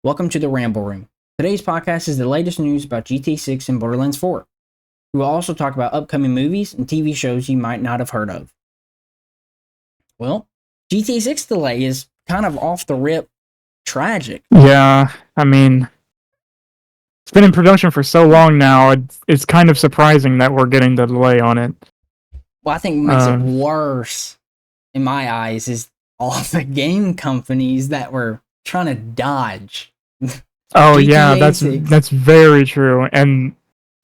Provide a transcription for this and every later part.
Welcome to the Ramble Room. Today's podcast is the latest news about GTA 6 and Borderlands 4. We will also talk about upcoming movies and TV shows you might not have heard of. Well, GTA 6 delay is kind of off the rip tragic. Yeah, I mean, it's been in production for so long now, it's kind of surprising that we're getting the delay on it. Well, I think what makes it worse, in my eyes, is all the game companies that were trying to dodge. Oh yeah, that's very true. And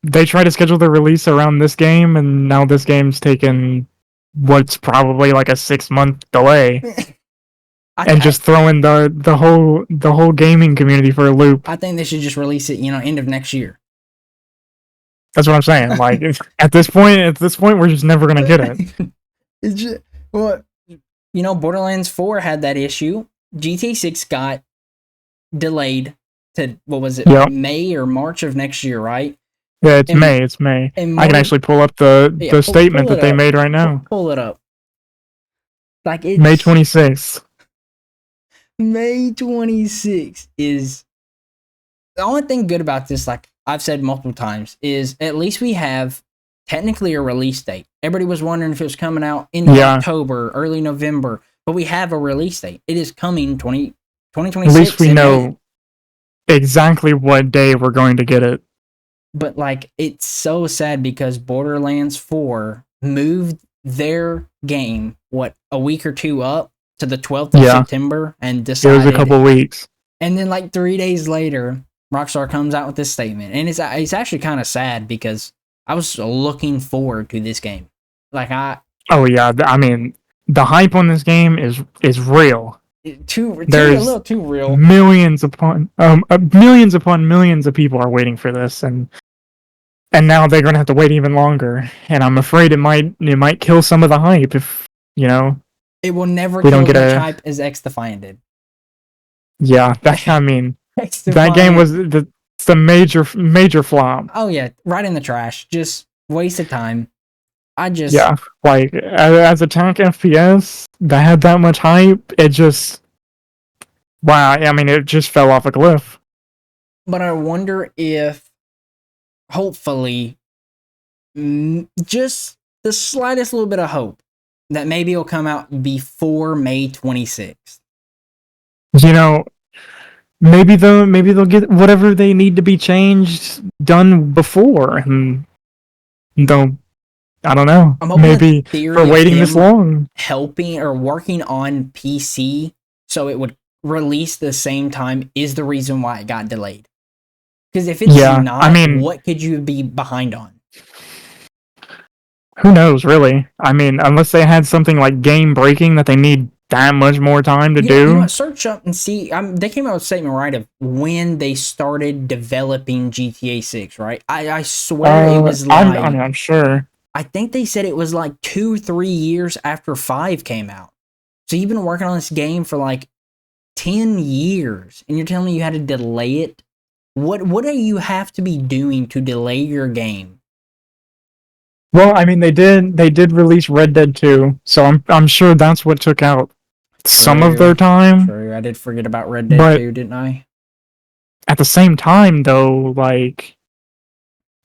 they tried to schedule the release around this game, and now this game's taken what's probably like a 6-month delay. Just throwing the whole gaming community for a loop. I think they should just release it, end of next year. That's what I'm saying. Like at this point, we're just never gonna get it. It's just, well, Borderlands 4 had that issue. GTA 6 got delayed to May or March of next year, right? Yeah, it's May. I can actually pull up the statement that they made right now. Pull it up. Like it's May 26th. May 26th is the only thing good about this, like I've said multiple times, is at least we have technically a release date. Everybody was wondering if it was coming out in October, early November, but we have a release date. It is coming 2026. At least we know exactly what day we're going to get it. But like, it's so sad because Borderlands 4 moved their game, a week or two up to the 12th of September and decided... It was a couple weeks. And then like 3 days later, Rockstar comes out with this statement. And it's actually kind of sad because I was looking forward to this game. Oh yeah, I mean, the hype on this game is real. A little too real. Millions upon millions of people are waiting for this, and now they're gonna have to wait even longer. And I'm afraid it might kill some of the hype if it will never kill as much hype as X-Defiant did. Yeah, that game was the major flop. Oh yeah, right in the trash. Just waste of time. Like as a tank FPS that had that much hype, it just it just fell off a cliff. But I wonder if, hopefully, just the slightest little bit of hope that maybe it'll come out before May 26th. Maybe they'll get whatever they need to be changed done before, and they'll. I don't know. Maybe for waiting this long, helping or working on PC so it would release the same time is the reason why it got delayed. Because if it's not, what could you be behind on? Who knows, really? Unless they had something like game breaking that they need that much more time to do. You know what? Search up and see. They came out with a statement, right, of when they started developing GTA 6, right? I swear it was like... I'm sure. I think they said it was like 2-3 years after 5 came out. So you've been working on this game for like 10 years, and you're telling me you had to delay it? What do you have to be doing to delay your game? Well, they did release Red Dead 2, so I'm sure that's what took out some of their time. True, I did forget about Red Dead 2, didn't I? At the same time, though, like,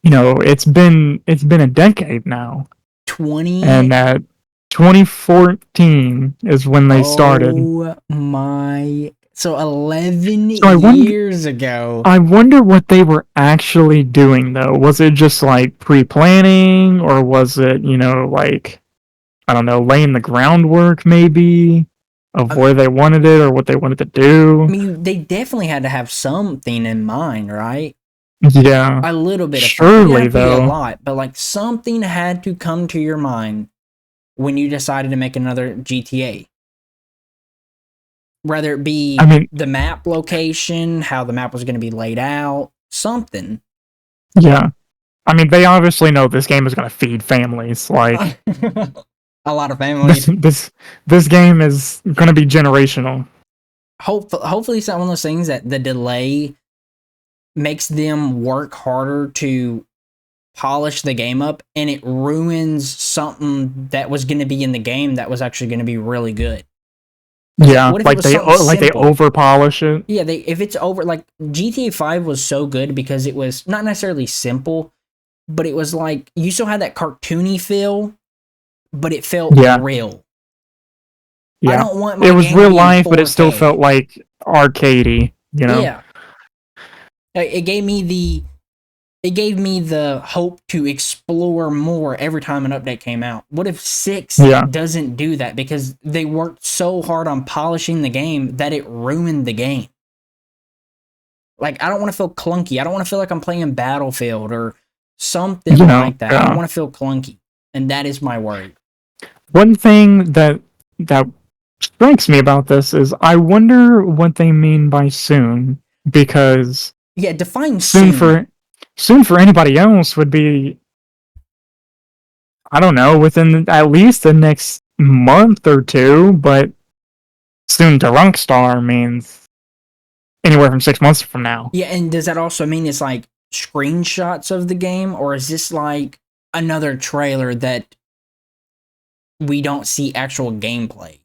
it's been a decade now. 2014 is when they started. Oh my! So 11 years ago. I wonder what they were actually doing, though. Was it just like pre-planning, or was it like, I don't know, laying the groundwork maybe of where they wanted it or what they wanted to do? They definitely had to have something in mind, right? Yeah, a little bit of surely though, a lot, but like something had to come to your mind when you decided to make another GTA. Whether it be the map location, how the map was going to be laid out, something. Yeah, they obviously know this game is going to feed families, like a lot of families. This game is going to be generational. Hopefully, it's not one of those things that the delay makes them work harder to polish the game up, and it ruins something that was going to be in the game that was actually going to be really good. Yeah, What if it like was something they simple? over polish it. Yeah, if it's over, like GTA 5 was so good because it was not necessarily simple, but it was like you still had that cartoony feel, but it felt real. Yeah. I don't want my it was game real to be in life, 4K. but it still felt like arcadey, you know? Yeah. It gave me the hope to explore more every time an update came out. What if 6 doesn't do that because they worked so hard on polishing the game that it ruined the game? Like, I don't want to feel clunky. I don't want to feel like I'm playing Battlefield or something like that. I don't want to feel clunky. And that is my worry. One thing that strikes me about this is I wonder what they mean by soon, because define soon for anybody else would be, I don't know, within at least the next month or two, but soon to Rockstar means anywhere from 6 months from now. Yeah, and does that also mean it's like screenshots of the game, or is this like another trailer that we don't see actual gameplay?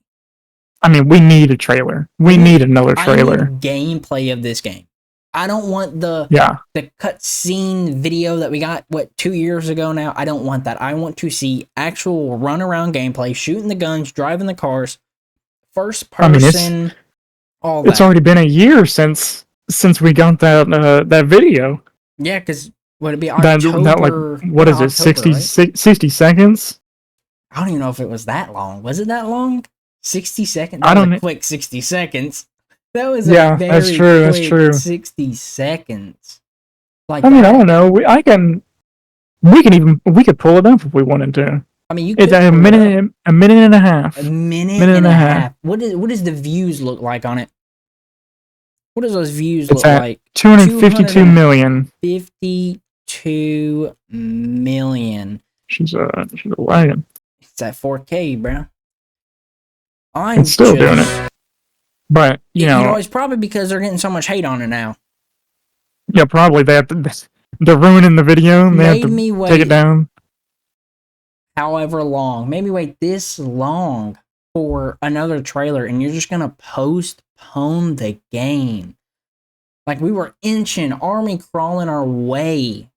I mean, we need a trailer. We need another trailer. I need gameplay of this game. I don't want the cutscene video that we got 2 years ago now. I don't want that. I want to see actual run around gameplay, shooting the guns, driving the cars, first person. All that. It's already been a year since we got that video. Yeah, because would it be October? That like, what is it? October, 60 seconds? I don't even know if it was that long. Was it that long? 60 seconds? That was a quick 60 seconds. That was a very that's true. Quick that's true. 60 seconds. Like, I mean, I don't know. We could pull it up if we wanted to. I mean, you could. It's a minute and a half. A minute and a half. What does the views look like on it? What does those views look like? 252 million. 52 million. She's lagging. It's at 4K, bro. I'm still doing it. But, you know, it's probably because they're getting so much hate on it now. Yeah, probably. They're ruining the video and they have to take it down. However long. Maybe wait this long for another trailer and you're just going to postpone the game. Like, we were army crawling our way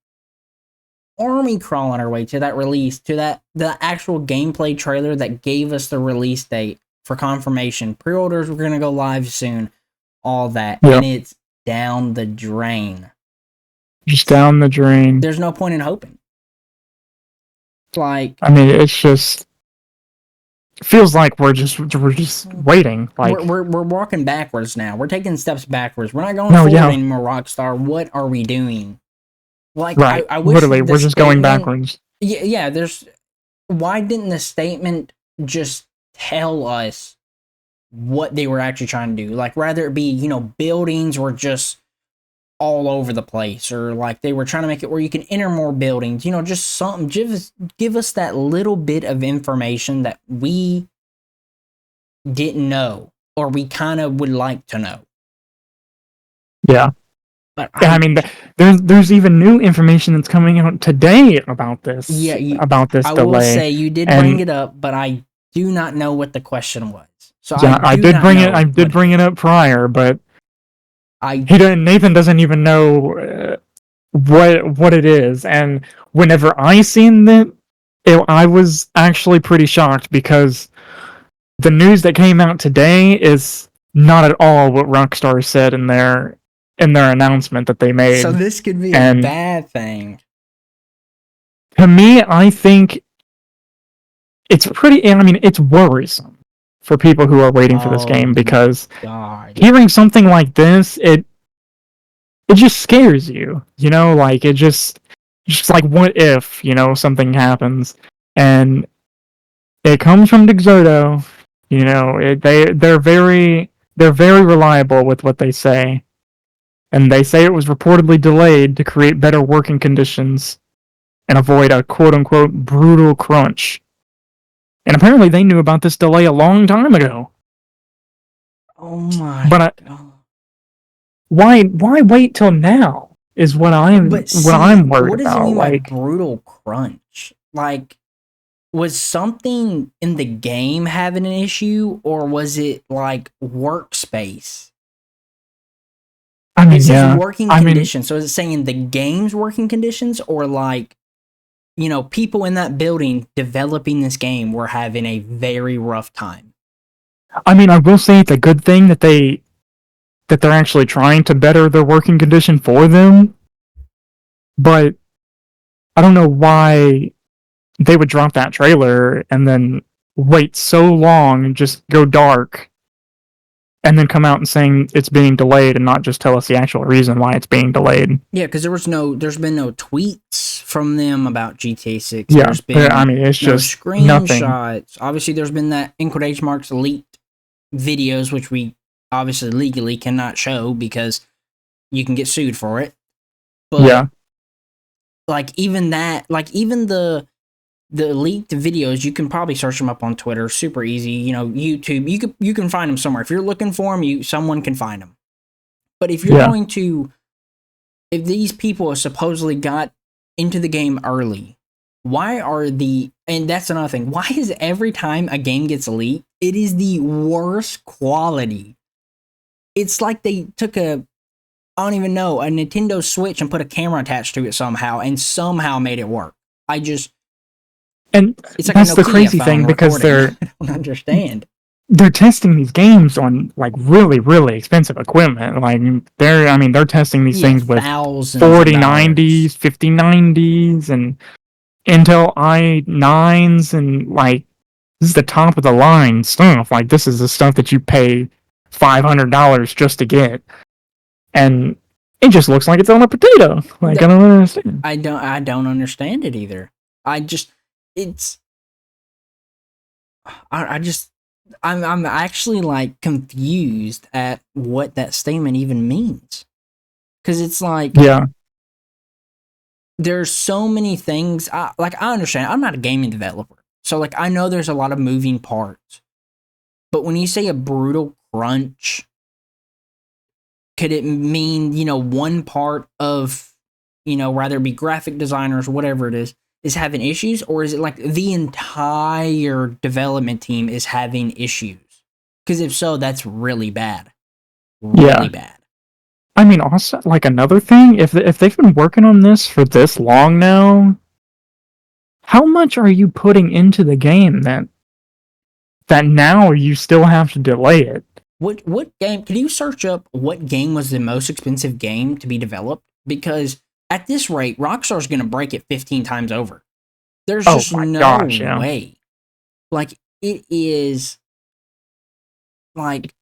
to that release, to the actual gameplay trailer that gave us the release date for confirmation. Pre-orders were going to go live soon. All that. Yep. And it's down the drain. Just down the drain. There's no point in hoping. Like, I mean, it's just feels like we're just waiting. Like we're walking backwards now. We're taking steps backwards. We're not going forward anymore, Rockstar. What are we doing? Like, right. I wish literally, we're just going backwards. Yeah. Why didn't the statement just tell us what they were actually trying to do? Like, rather it be, buildings were just all over the place, or like they were trying to make it where you can enter more buildings, just something. Give us that little bit of information that we didn't know, or we kind of would like to know. Yeah. But I mean, there's even new information that's coming out today about this. Yeah, about this delay. I will say you did bring it up, but I do not know what the question was. So yeah, I did bring it up prior, but Nathan doesn't even know what it is. And whenever I seen I was actually pretty shocked, because the news that came out today is not at all what Rockstar said in their announcement that they made. So this could be a bad thing. To me, I think it's it's worrisome for people who are waiting for this game, because hearing something like this, it just scares you, like it just like, what if, something happens, and it comes from Dexerto, they're very reliable with what they say, and they say it was reportedly delayed to create better working conditions and avoid a quote-unquote brutal crunch. And apparently they knew about this delay a long time ago. Oh my god. Why wait till now is what I'm worried about. What does it mean by brutal crunch? Like, was something in the game having an issue, or was it like workspace? I mean, it says yeah. working conditions. So is it saying the game's working conditions, or like, people in that building developing this game were having a very rough time? I mean, I will say it's a good thing that they're actually trying to better their working condition for them. But I don't know why they would drop that trailer and then wait so long and just go dark and then come out and saying it's being delayed and not just tell us the actual reason why it's being delayed. Yeah, because there's been no tweets from them about GTA 6. Yeah, there's been it's no just screenshots. Nothing. Obviously, there's been that in quotation marks leaked videos, which we obviously legally cannot show because you can get sued for it. But yeah, even the leaked videos, you can probably search them up on Twitter, super easy. YouTube, you can find them somewhere. If you're looking for them, someone can find them. But if you're going to, if these people supposedly got into the game early, and that's another thing, why is every time a game gets leaked, it is the worst quality? It's like they took I don't even know, a Nintendo Switch and put a camera attached to it somehow made it work. And it's like that's the crazy thing, because I don't understand. They're testing these games on like really, really expensive equipment. Like they're testing these things with 4090s, 5090s, and Intel i9s, and like this is the top of the line stuff. Like this is the stuff that you pay $500 just to get, and it just looks like it's on a potato. Like I don't understand. I don't understand it either. I'm actually like confused at what that statement even means. Because it's like, there's so many things. I understand. I'm not a gaming developer, so like I know there's a lot of moving parts. But when you say a brutal crunch, could it mean one part of rather be graphic designers or whatever it is having issues, or is it like the entire development team is having issues? Because if so, that's really bad. Really bad. I mean, also, like another thing, if they've been working on this for this long now, how much are you putting into the game that now you still have to delay it? What game? Can you search up what game was the most expensive game to be developed? Because at this rate, Rockstar's going to break it 15 times over. There's just no way. Like, it is like,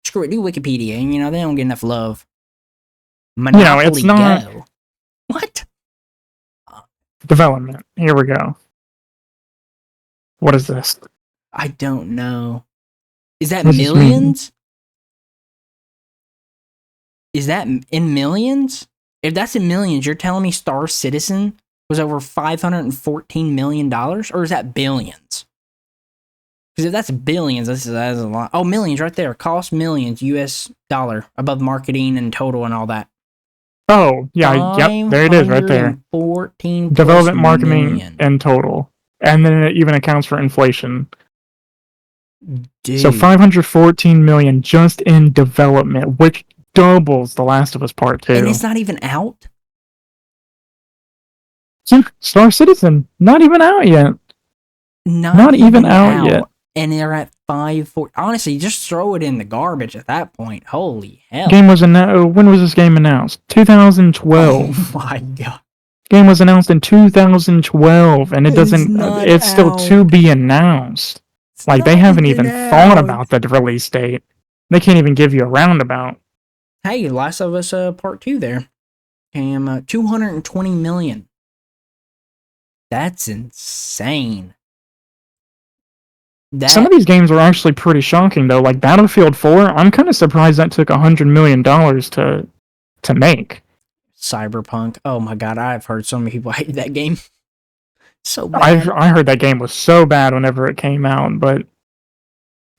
screw it, do Wikipedia, and they don't get enough love. Monopoly it's not Go. What? Development. Here we go. What is this? I don't know. Is that millions? Is that in millions? If that's in millions, you're telling me Star Citizen was over $514 million? Or is that billions? Because if that's billions, that's a lot. Oh, millions right there. Cost millions US dollar above marketing and total and all that. Oh, yeah. Yep. There it is right there. 14 development, marketing, and total. And then it even accounts for inflation. Dude. So $514 million just in development, which doubles The Last of Us Part 2. And it's not even out? Star Citizen, not even out yet. Not even out yet. And they're at 540. Honestly, just throw it in the garbage at that point. Holy hell. When was this game announced? 2012. Oh my god. Game was announced in 2012, and it's still to be announced. Like, they haven't even thought about the release date. They can't even give you a roundabout. Hey, Last of Us Part 2 there. $220 million. That's insane. Some of these games are actually pretty shocking, though. Like Battlefield 4, I'm kind of surprised that took $100 million to make. Cyberpunk. Oh my god, I've heard so many people hate that game. So bad. I heard that game was so bad whenever it came out, but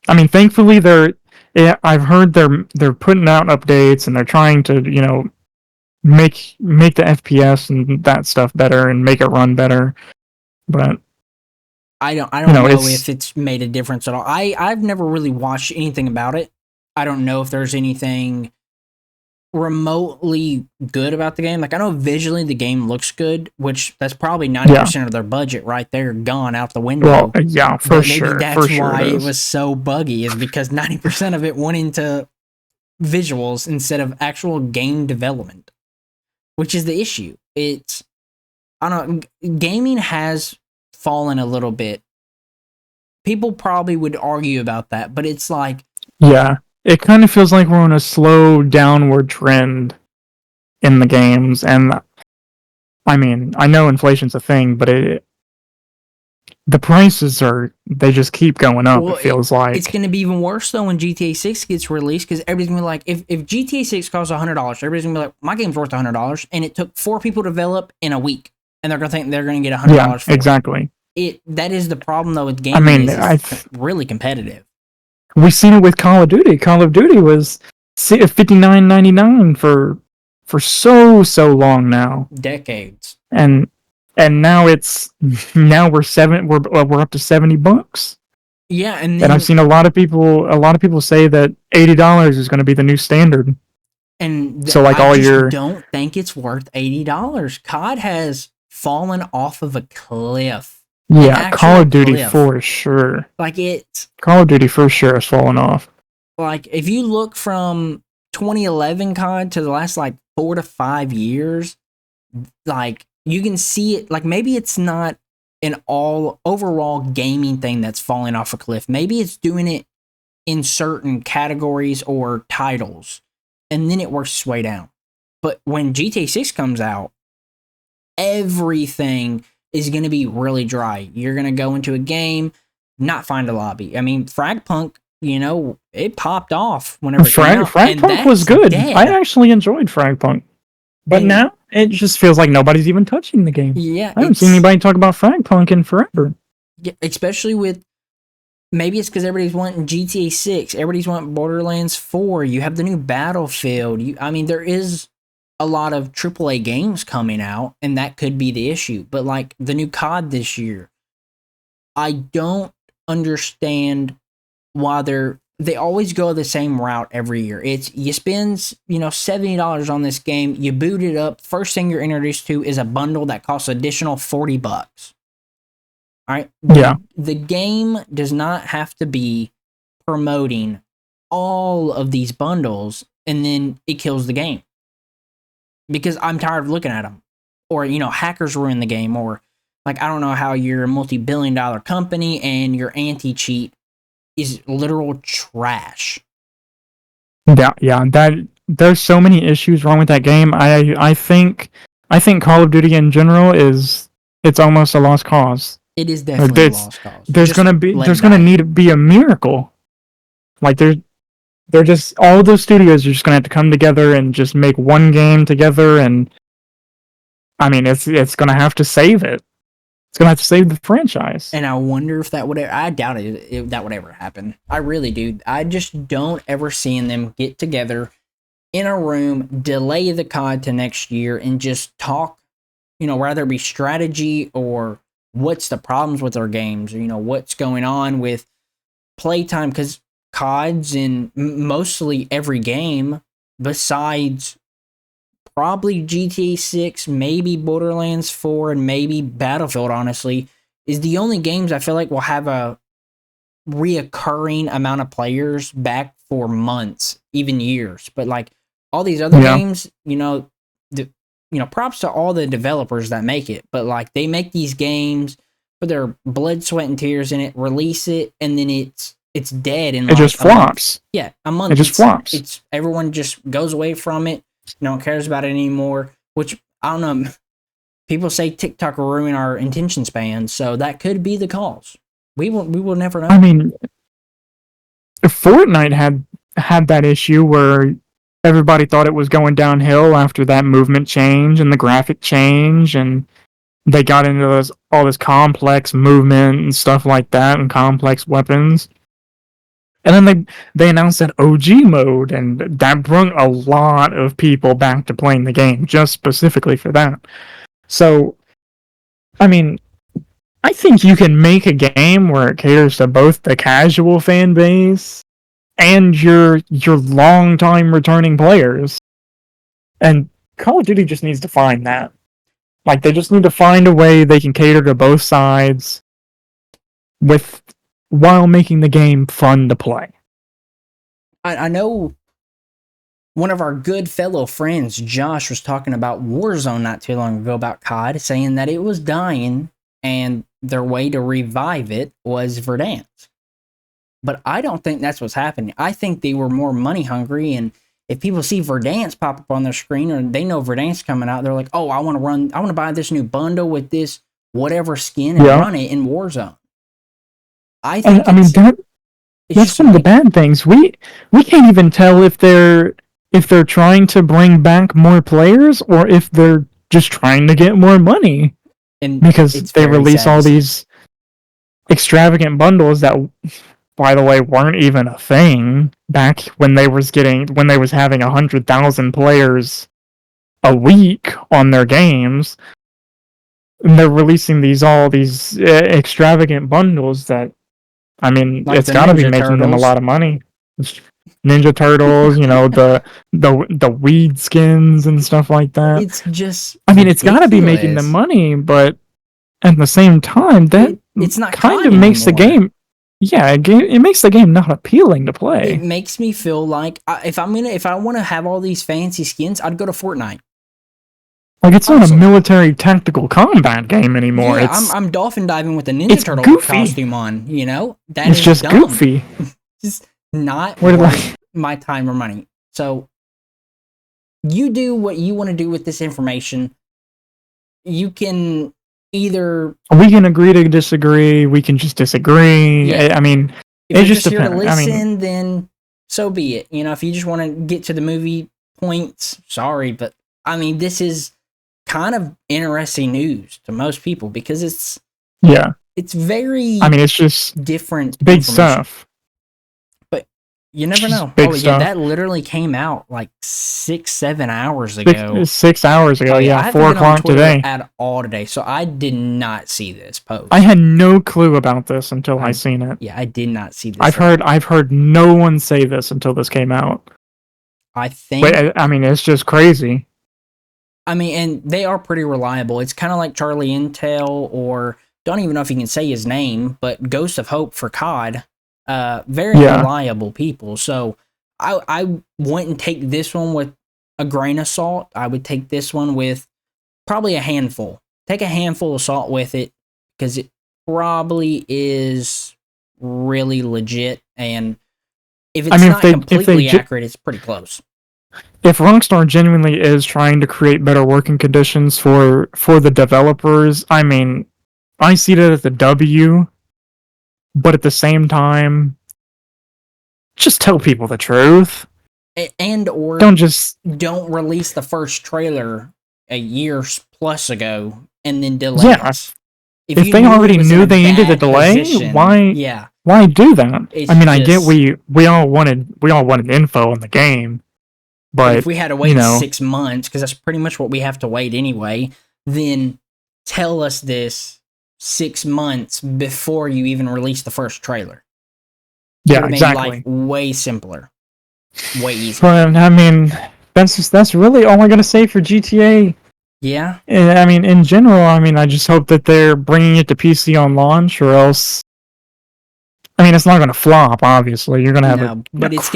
I mean, thankfully I've heard they're putting out updates and they're trying to, make the FPS and that stuff better and make it run better. but I don't know if it's made a difference at all. I've never really watched anything about it. I don't know if there's anything remotely good about the game. Like, I know visually the game looks good, which that's probably 90% of their budget right there gone out the window. Well, yeah, for sure. Maybe that's why it was so buggy, is because 90% of it went into visuals instead of actual game development, which is the issue. It's, I don't know, gaming has fallen a little bit. People probably would argue about that, but it's like, yeah, it kind of feels like we're on a slow downward trend in the games, and I mean, I know inflation's a thing, but the prices they just keep going up. Well, it feels like it's going to be even worse though when GTA 6 gets released, because everybody's going to be like, if GTA 6 costs $100, everybody's going to be like, my game's worth $100, and it took 4 people to develop in a week, and they're going to think they're going to get $100 for exactly. That is the problem though with gaming. I mean, it's really competitive. We've seen it with Call of Duty. Call of Duty was $59.99 for so long now, decades, and now we're up to $70. Yeah, and I've seen a lot of people say that $80 is going to be the new standard. And so, like, I don't think it's worth $80. COD has fallen off of a cliff. Yeah, Call of Duty for sure. Like, Call of Duty for sure has fallen off. Like, if you look from 2011 COD to the last, like, 4 to 5 years, like, you can see it. Like, maybe it's not an overall gaming thing that's falling off a cliff. Maybe it's doing it in certain categories or titles, and then it works its way down. But when GTA 6 comes out, everything is going to be really dry. You're going to go into a game, not find a lobby. I mean, Fragpunk, it popped off whenever it came out. Fragpunk was good. Dead. I actually enjoyed Fragpunk. But now, it just feels like nobody's even touching the game. Yeah. I haven't seen anybody talk about Fragpunk in forever. Yeah, especially with, maybe it's because everybody's wanting GTA 6. Everybody's wanting Borderlands 4. You have the new Battlefield. There is a lot of AAA games coming out, and that could be the issue. But, like, the new COD this year, I don't understand why they always go the same route every year. It's, you spend, $70 on this game, you boot it up, first thing you're introduced to is a bundle that costs additional $40. All right? Yeah. The game does not have to be promoting all of these bundles, and then it kills the game. Because I'm tired of looking at them. Or, hackers ruin the game, or, like, I don't know how you're a multi-billion-dollar company and your anti-cheat is literal trash. Yeah, there's so many issues wrong with that game. I think Call of Duty in general it's almost a lost cause. It is definitely a lost cause. There's gonna need to be a miracle. Like, they're just, all those studios are just gonna have to come together and just make one game together, and I mean, it's gonna have to save it. It's gonna have to save the franchise. And I wonder if that would ever, I doubt that would ever happen. I really do. I just don't ever see them get together in a room, delay the COD to next year, and just talk, whether it be strategy or what's the problems with our games, or, what's going on with playtime, because COD's in mostly every game besides probably GTA 6, maybe Borderlands 4, and maybe Battlefield, honestly, is the only games I feel like will have a reoccurring amount of players back for months, even years. But, like, all these other games, props to all the developers that make it, but, like, they make these games, put their blood, sweat, and tears in it, release it, and then it's dead in, like, it just flops. Yeah, a month. It just flops. It's everyone just goes away from it. No one cares about it anymore, which, I don't know, people say TikTok will ruin our attention span, so that could be the cause. We will never know. I mean, Fortnite had that issue where everybody thought it was going downhill after that movement change and the graphic change, and they got into all this complex movement and stuff like that, and complex weapons. And then they announced that OG mode, and that brought a lot of people back to playing the game, just specifically for that. So, I mean, I think you can make a game where it caters to both the casual fan base and your long-time returning players. And Call of Duty just needs to find that. Like, they just need to find a way they can cater to both sides while making the game fun to play. I know one of our good fellow friends, Josh, was talking about Warzone not too long ago about COD, saying that it was dying and their way to revive it was Verdansk. But I don't think that's what's happening. I think they were more money hungry, and if people see Verdansk pop up on their screen or they know Verdansk coming out, they're like, oh, I want to buy this new bundle with this whatever skin and run it in Warzone. I think that's one of the bad things. We can't even tell if they're trying to bring back more players or if they're just trying to get more money. And because they release all these extravagant bundles that, by the way, weren't even a thing back when they was having 100,000 players a week on their games. And they're releasing all these extravagant bundles that, I mean, like it's got to be making them a lot of money. Ninja Turtles, the weed skins and stuff like that. It's just it's got to be making them money, but at the same time, it's not kind of makes the game. Yeah, it makes the game not appealing to play. It makes me feel like if I want to have all these fancy skins, I'd go to Fortnite. Like, it's not a military tactical combat game anymore. Yeah, I'm dolphin diving with a Ninja Turtle costume on, It's just dumb. Goofy. Just not worth my time or money. So, you do what you want to do with this information. You can either... We can agree to disagree. We can just disagree. Yeah. I mean, if you're just here to listen, then so be it. If you just want to get to the movie points, sorry, but this is kind of interesting news to most people because it's very it's just different big stuff, but you never know. That literally came out like 6-7 hours ago. 6 hours ago. I 4 o'clock today at all today, so I did not see this post. I had no clue about this until I seen it. I did not see this. I've heard no one say this until this came out. I think it's just crazy. And they are pretty reliable. It's kind of like Charlie Intel, or don't even know if you can say his name, but Ghost of Hope for COD. Very reliable people. So I wouldn't take this one with a grain of salt. I would take this one with probably a handful. Take a handful of salt with it because it probably is really legit. And if it's not completely accurate, it's pretty close. If Rockstar genuinely is trying to create better working conditions for the developers, I see that as a W, but at the same time, just tell people the truth. Or don't release the first trailer a year plus ago and then delay it. If they already knew they needed a delay, why do that? I get we all wanted info on the game. But if we had to wait 6 months, because that's pretty much what we have to wait anyway, then tell us this 6 months before you even release the first trailer. Yeah, exactly. Life way simpler, way easier. But that's really all I'm gonna say for GTA. Yeah. In general, I just hope that they're bringing it to PC on launch, or else. It's not going to flop, obviously. You're going to have a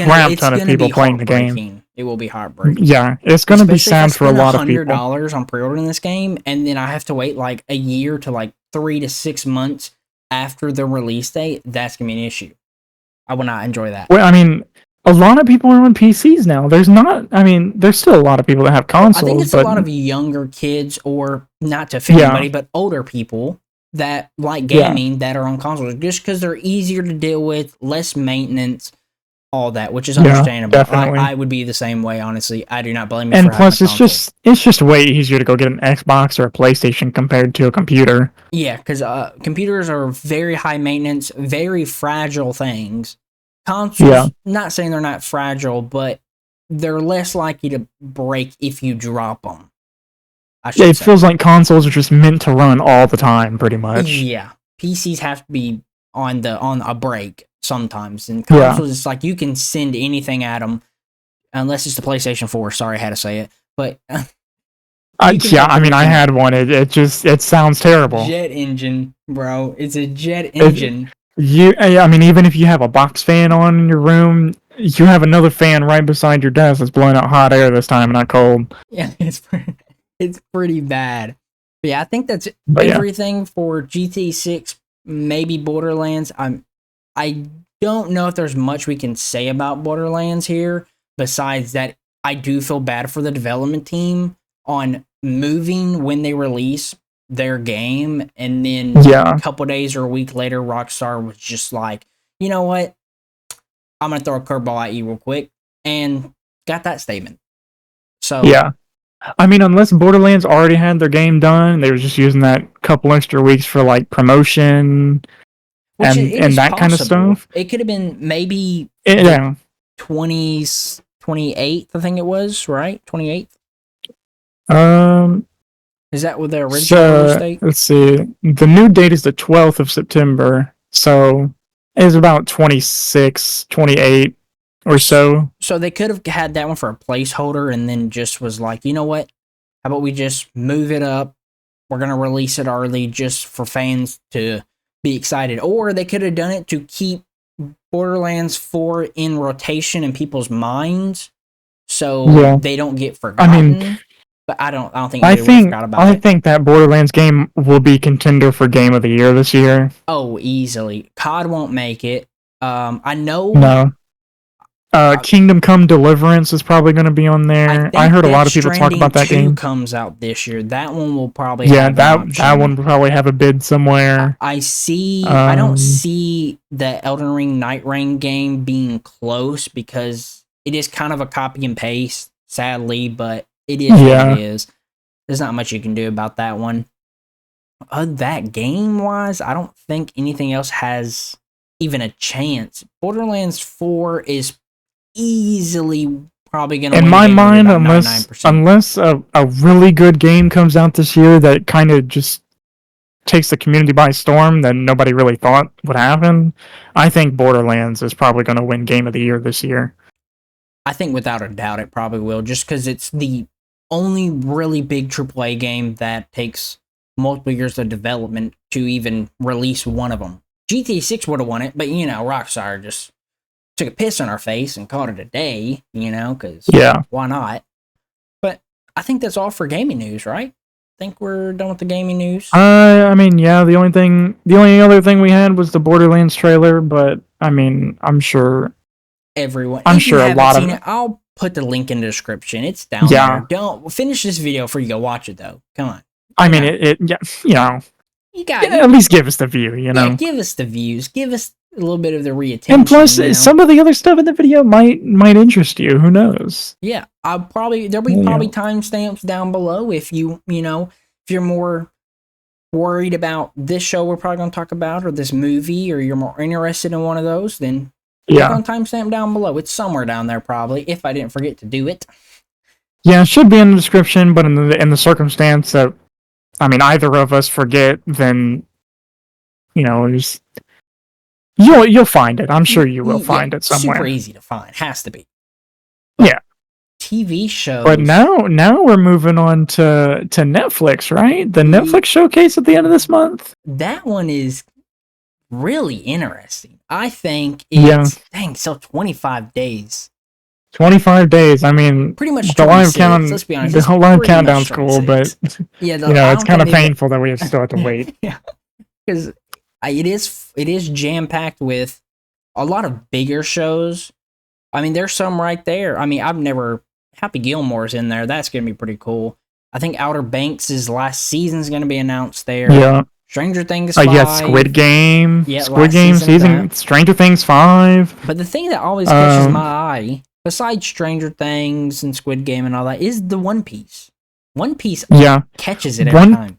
crap ton of people playing the game. It will be heartbreaking. Yeah, it's going to be sad for a lot of people. $100 on pre-ordering this game, and then I have to wait like a year to 3 to 6 months after the release date. That's going to be an issue. I will not enjoy that. Well, a lot of people are on PCs now. There's still a lot of people that have consoles. I think it's a lot of younger kids, or not to offend anybody, but older people that like gaming that are on consoles just because they're easier to deal with, less maintenance, all that, which is understandable. I would be the same way, honestly. I do not blame you. And plus, it's just way easier to go get an Xbox or a PlayStation compared to a computer. Yeah, because computers are very high maintenance, very fragile things. Consoles, not saying they're not fragile, but they're less likely to break if you drop them. I should say. It feels like consoles are just meant to run all the time, pretty much. Yeah, PCs have to be on a break sometimes, and consoles it's like you can send anything at them, unless it's the PlayStation 4. Sorry, I had to say it, but I had one. It sounds terrible. Jet engine, bro. It's a jet engine. Even if you have a box fan on in your room, you have another fan right beside your desk that's blowing out hot air this time, not cold. Yeah, it's pretty bad. But yeah, I think that's everything for GTA 6. Maybe Borderlands. I don't know if there's much we can say about Borderlands here, besides that I do feel bad for the development team on moving when they release their game, and then a couple days or a week later, Rockstar was just like, you know what? I'm going to throw a curveball at you real quick, and got that statement. So yeah. Unless Borderlands already had their game done, they were just using that couple extra weeks for like promotion and that kind of stuff. It could have been maybe 28th, I think it was, right? 28th. Is that what the original date? Let's see. The new date is the 12th of September, so it's about 26, 28 or so. So they could have had that one for a placeholder, and then just was like, you know what? How about we just move it up? We're going to release it early just for fans to be excited. Or they could have done it to keep Borderlands 4 in rotation in people's minds, so they don't get forgotten. But I don't think anybody forgot about it. I think that Borderlands game will be contender for Game of the Year this year. Oh, easily. COD won't make it. I know. No. Kingdom Come Deliverance is probably going to be on there. I heard a lot of people talk about that game. Comes out this year. That one will probably that one will probably have a bid somewhere. I don't see the Elden Ring Night Rain game being close, because it is kind of a copy and paste, sadly, but it is what it is. There's not much you can do about that one. That game-wise, I don't think anything else has even a chance. Borderlands 4 is easily probably going to win. In my mind, unless a really good game comes out this year that kind of just takes the community by storm that nobody really thought would happen, I think Borderlands is probably going to win Game of the Year this year. I think without a doubt it probably will, just because it's the only really big AAA game that takes multiple years of development to even release one of them. GTA 6 would have won it, but Rockstar just took a piss on our face and called it a day, because why not? But I think that's all for gaming news, right? I think we're done with the gaming news. The only other thing we had was the Borderlands trailer, but I'm sure everyone. I'm sure a lot of it. I'll put the link in the description. It's down there. Don't finish this video before you go watch it, though. Come on. You got at least give us the view. Yeah, give us the views. Give us a little bit of the reattention. And plus, some of the other stuff in the video might interest you. Who knows? Yeah, there'll be probably timestamps down below if if you're more worried about this show we're probably going to talk about, or this movie, or you're more interested in one of those, then click on timestamp down below. It's somewhere down there probably, if I didn't forget to do it. Yeah, it should be in the description, but in the circumstance that either of us forget, then you'll find it. I'm sure you will find it somewhere. Super easy to find. Has to be. Yeah. TV shows. But now we're moving on to Netflix, right? The Netflix showcase at the end of this month. That one is really interesting. I think it's so 25 days. 25 days. Pretty much 26. Let's be honest. The live countdown's cool, but it's kind of painful that we still have to wait. Yeah, because it is jam packed with a lot of bigger shows. There's some right there. Happy Gilmore's in there. That's gonna be pretty cool. I think Outer Banks' last season's gonna be announced there. Yeah. Stranger Things 5. Squid Game. Yeah, Squid Game season. Stranger Things 5. But the thing that always catches my eye, besides Stranger Things and Squid Game and all that, is the One Piece. One Piece catches it every time.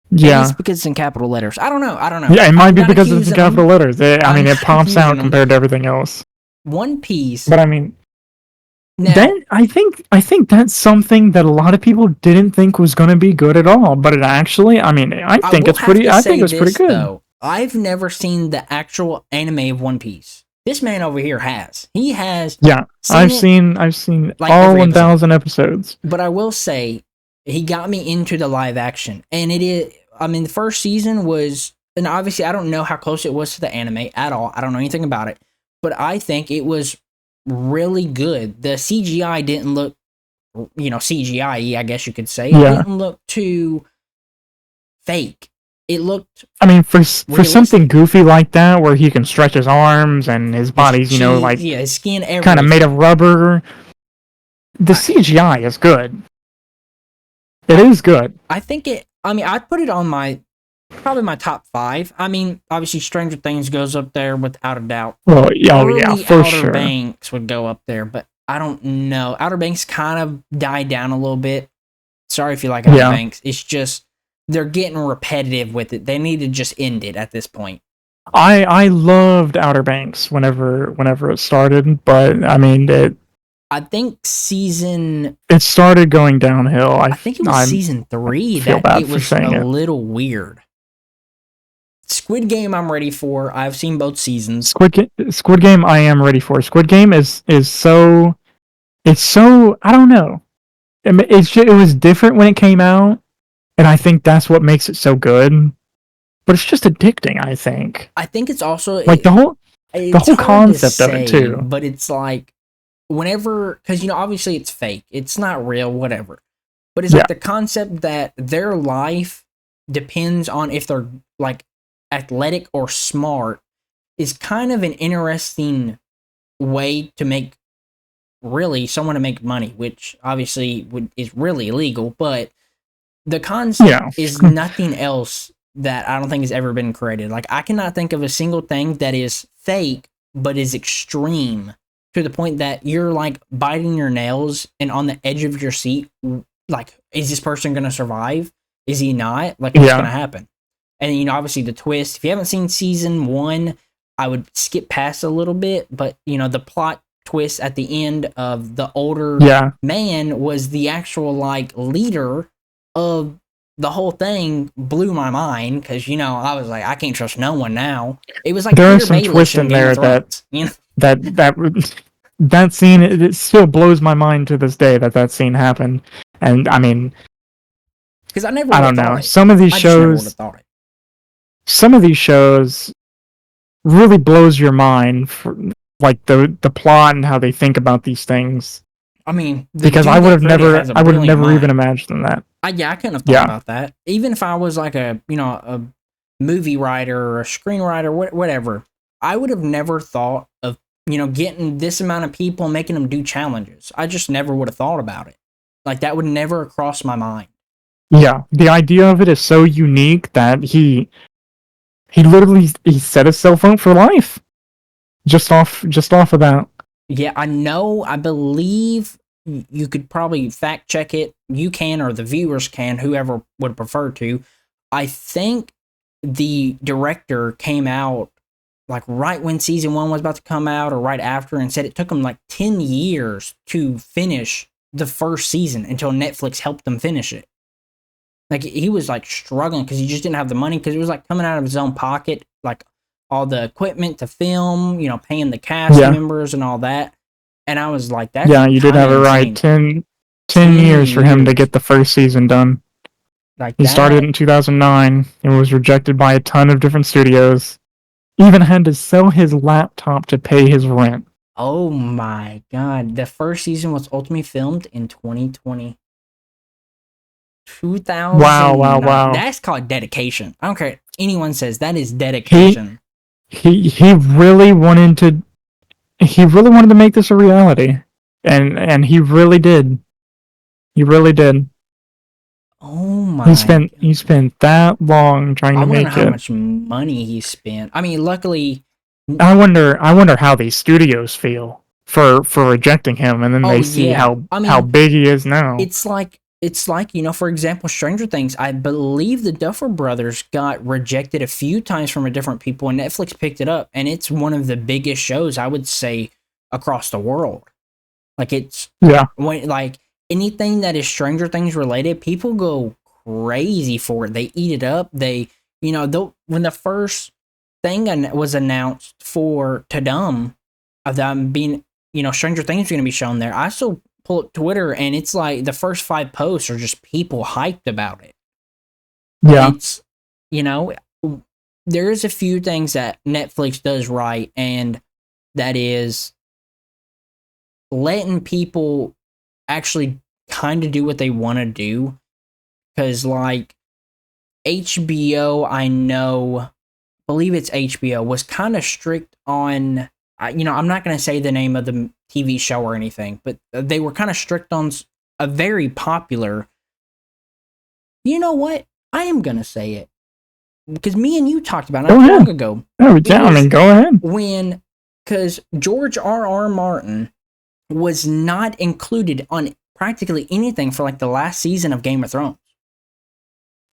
Yeah. It's because it's in capital letters. I don't know. Yeah, it might be because it's in capital letters. It pops out compared to everything else. One Piece. But Now, I think that's something that a lot of people didn't think was going to be good at all, but it actually, I mean, I think it's pretty good. Though. I've never seen the actual anime of One Piece. This man over here has. He has. Yeah, I've seen like all 1,000 episodes. But I will say, he got me into the live action, and it is. I mean, the first season was, and obviously, I don't know how close it was to the anime at all. I don't know anything about it, but I think it was really good. The CGI didn't look, CGI, I guess you could say. Yeah. It didn't look too fake. It looked. I mean, for something goofy like that, where he can stretch his arms and his body's, his skin, kind of made of rubber. The CGI is good. It is good. I think it. I mean, I'd put it on probably my top 5. I mean, obviously, Stranger Things goes up there without a doubt. Well, yeah, for sure. Outer Banks would go up there, but I don't know. Outer Banks kind of died down a little bit. Sorry if you like Outer Banks. It's just they're getting repetitive with it. They need to just end it at this point. I loved Outer Banks whenever it started, but I mean I think it started going downhill. I think it was season 3 that it was a little weird. Squid Game I'm ready for. I've seen both seasons. Squid Game I am ready for. Squid Game is so I don't know. It was different when it came out, and I think that's what makes it so good. But it's just addicting, I think. I think it's also like the whole concept of it too. But it's like whenever, because obviously it's fake, it's not real, whatever. But it's like the concept that their life depends on if they're like athletic or smart is kind of an interesting way to make someone to make money, which obviously is really illegal. But the concept is nothing else that I don't think has ever been created. Like, I cannot think of a single thing that is fake but is extreme to the point that you're like biting your nails and on the edge of your seat, like, is this person going to survive? Is he not? Like, what's going to happen? And, obviously the twist, if you haven't seen season 1, I would skip past a little bit, but, the plot twist at the end of the older man was the actual, like, leader of the whole thing blew my mind because, I was like, I can't trust no one now. It was like there are some twists in there that scene, it still blows my mind to this day that scene happened. And I mean, because I don't know. Some of these shows really blows your mind for like the plot and how they think about these things. I mean, because I would have never even imagined that. I couldn't have thought about that. Even if I was like a movie writer or a screenwriter, whatever, I would have never thought of, getting this amount of people and making them do challenges. I just never would have thought about it. Like, that would never cross my mind. Yeah, the idea of it is so unique that he literally set himself up for life. Just off of that. Yeah, I know. I believe you could probably fact check it. You can, or the viewers can, whoever would prefer to. I think the director came out like right when season 1 was about to come out or right after and said it took him like 10 years to finish the first season until Netflix helped him finish it. Like, he was like struggling because he just didn't have the money because it was like coming out of his own pocket, like all the equipment to film, paying the cast members and all that. And I was like, that's you did have it right. 10 years for him to get the first season done. Like, he started in 2009 and was rejected by a ton of different studios. Even had to sell his laptop to pay his rent. Oh my god. The first season was ultimately filmed in 2020. 2000. Wow. That's called dedication. I don't care what anyone says. That is dedication. He really wanted to make this a reality. And he really did. He really did. Oh my! He spent that long trying to make it. I wonder how much money he spent. I mean, luckily. I wonder how these studios feel for rejecting him, and then they see how big he is now. It's like for example, Stranger Things. I believe the Duffer Brothers got rejected a few times from different people, and Netflix picked it up, and it's one of the biggest shows I would say across the world. Like it's Yeah. when like anything that is Stranger Things related, people go crazy for it. They eat it up. They, when the first thing was announced for Tudum of them being, Stranger Things going to be shown there, I still pull up Twitter and it's like the first 5 posts are just people hyped about it. Yeah. It's, there is a few things that Netflix does right, and that is letting people actually kind of do what they want to do. Because, like, HBO, believe it's HBO, was kind of strict on, I'm not going to say the name of the TV show or anything, but they were kind of strict on a very popular, you know what? I am going to say it. Because me and you talked about it not long ago. Oh, yeah, I mean, go ahead. Because George R.R. Martin was not included on practically anything for like the last season of Game of Thrones.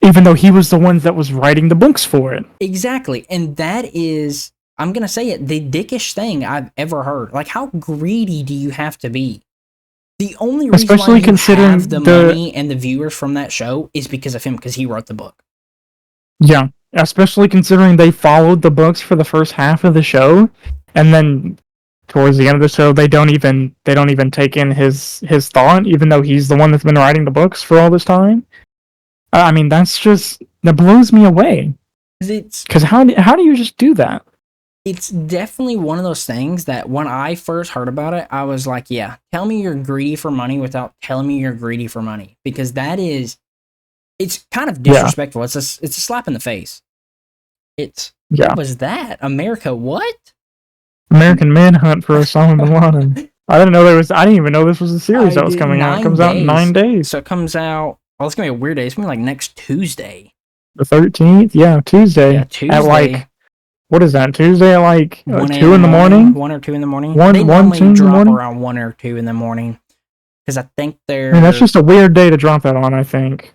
Even though he was the one that was writing the books for it. Exactly. And that is, I'm going to say it, the dickish thing I've ever heard. Like, how greedy do you have to be? The only reason why you have the money and the viewers from that show is because of him, because he wrote the book. Yeah. Especially considering they followed the books for the first half of the show, and then towards the end of the show they don't even take in his thought, even though he's the one that's been writing the books for all this time. I mean, that blows me away. Because how do you just do that? It's definitely one of those things that when I first heard about it, I was like, yeah, tell me you're greedy for money without telling me you're greedy for money, because it's kind of disrespectful. Yeah. It's a slap in the face. What was that? America what? American Manhunt for Osama bin Laden. I didn't even know this was a series that was coming out. It comes out in 9 days. So it comes out, it's going to be a weird day. It's going to be like next Tuesday. The 13th? Yeah, Tuesday. Yeah, Tuesday. At like, what is that? Tuesday at like 2 in the morning? 1 or 2 in the morning? They normally drop around 1 or 2 in the morning. Because I think that's just a weird day to drop that on, I think.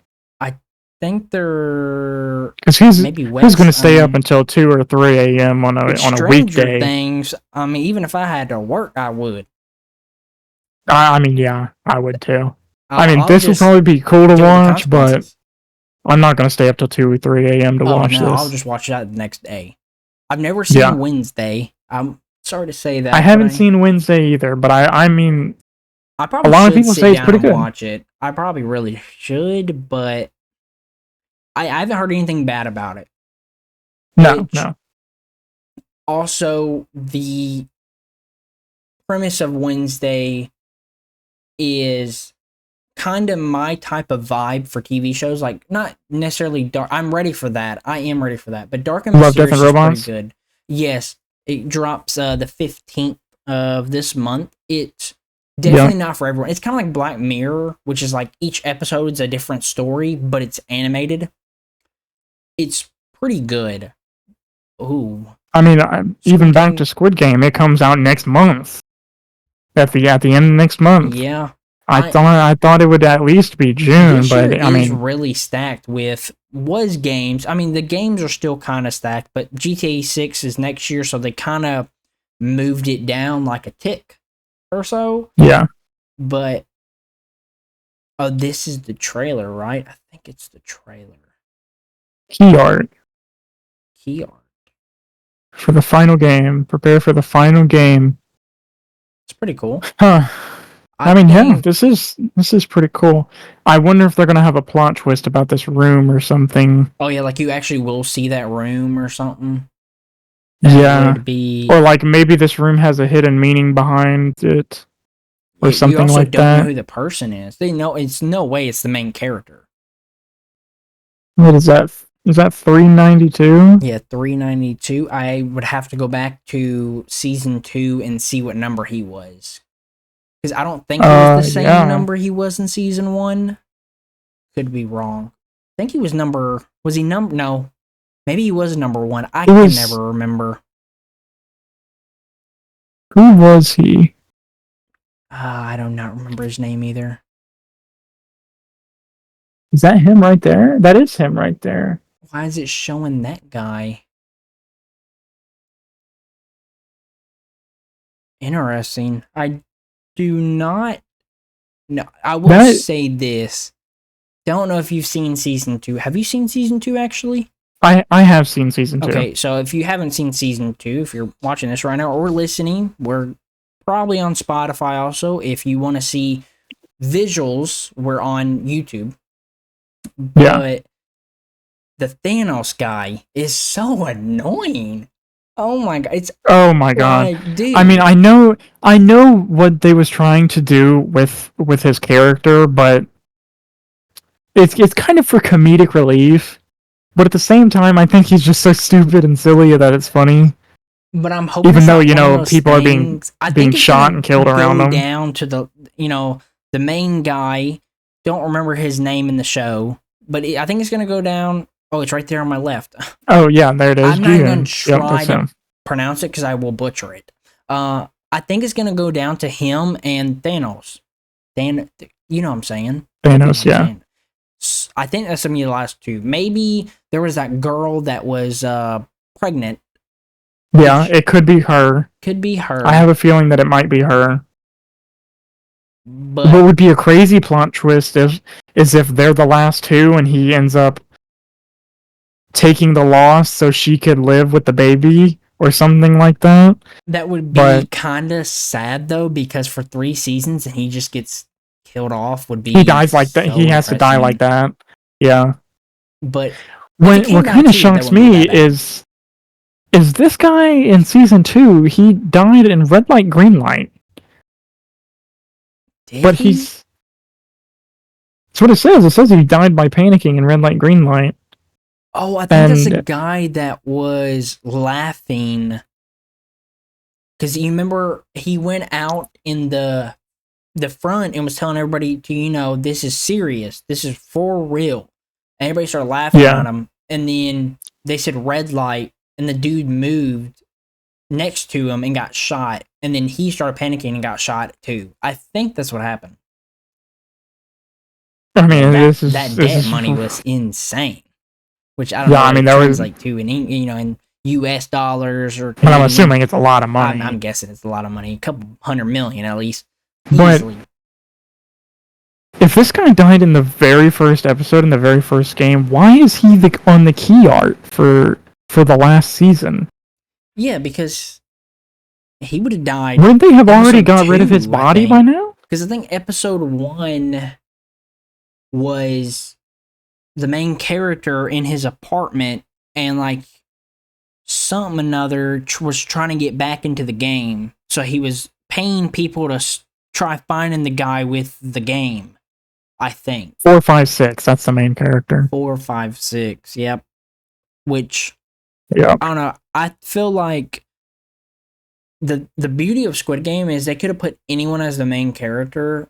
Think they're because he's going to stay up until 2 or 3 a.m. on a weekday. Things. I mean, even if I had to work, I would. I mean, yeah, I would too. This would probably be cool to watch, but I'm not going to stay up till 2 or 3 a.m. to watch this. I'll just watch that the next day. I've never seen Wednesday. I'm sorry to say that. I haven't seen Wednesday either, but I mean, a lot of people say it's pretty good. Watch it. I probably really should, but I haven't heard anything bad about it. No. Also, the premise of Wednesday is kind of my type of vibe for TV shows. Like, not necessarily dark. I'm ready for that. I am ready for that. But Dark and Mysterious is pretty good. Yes, it drops the 15th of this month. It's definitely not for everyone. It's kind of like Black Mirror, which is like each episode's a different story, but it's animated. It's pretty good. Ooh. I mean, even back to Squid Game, it comes out next month. At the end of next month. Yeah. I thought it would at least be June, but I mean, it's really stacked with games. I mean, the games are still kind of stacked, but GTA 6 is next year, so they kind of moved it down like a tick or so. Yeah. But this is the trailer, right? I think it's the trailer. Key art. For the final game. Prepare for the final game. It's pretty cool. Huh. I mean, this is pretty cool. I wonder if they're going to have a plot twist about this room or something. Oh, yeah, like you actually will see that room or something? Yeah. Or like maybe this room has a hidden meaning behind it. Or something like that. You don't know who the person is. It's no way it's the main character. What is that? Is that 392? Yeah, 392. I would have to go back to season 2 and see what number he was. Because I don't think it was the same number he was in season 1. Could be wrong. I think he was number... Was he number... No. Maybe he was number 1. I can never remember. Who was he? I do not remember his name either. Is that him right there? That is him right there. Why is it showing that guy? Interesting. do not. No, I will say this. Don't know if you've seen season 2. Have you seen season 2 actually? I have seen season 2. Okay, so if you haven't seen season 2, if you're watching this right now or listening, we're probably on Spotify also. If you want to see visuals, we're on YouTube. But the Thanos guy is so annoying. Oh my god! Oh my god, like, dude. I mean, I know what they was trying to do with his character, but it's kind of for comedic relief. But at the same time, I think he's just so stupid and silly that it's funny. But I'm hoping, even though people are being shot and killed around them. Down to the the main guy. Don't remember his name in the show, but I think it's gonna go down. Oh, it's right there on my left. Oh yeah, there it is. I'm not gonna try to pronounce it because I will butcher it. I think it's gonna go down to him and Thanos. You know what I'm saying? Thanos, yeah. I think that's some of the last two. Maybe there was that girl that was pregnant. Yeah, it could be her. Could be her. I have a feeling that it might be her. But what would be a crazy plot twist is if they're the last two and he ends up taking the loss so she could live with the baby or something like that. That would be kind of sad though, because for 3 seasons and he just gets killed off would be. He dies like that. He has to die like that. Yeah. But what kind of shocks me is this guy in season 2? He died in red light, green light. But he's. That's what it says. It says he died by panicking in red light, green light. Oh, I think that's a guy that was laughing. Because you remember he went out in the front and was telling everybody to, this is serious. This is for real. And everybody started laughing at him. And then they said red light, and the dude moved next to him and got shot. And then he started panicking and got shot too. I think that's what happened. I mean, that debt money was insane. Which I don't know. I mean, that was like in US dollars or. But I'm assuming it's a lot of money. I'm guessing it's a lot of money, a couple $100 million at least. But easily. If this guy died in the very first episode in the very first game, why is he on the key art for the last season? Yeah, because he would have died. Wouldn't they have already got rid of his body by now? Because I think episode 1 was the main character in his apartment, and like something another was trying to get back into the game. So he was paying people to try finding the guy with the game. I think 456. That's the main character. 456. Yep. Which, yeah, I don't know. I feel like the beauty of Squid Game is they could have put anyone as the main character,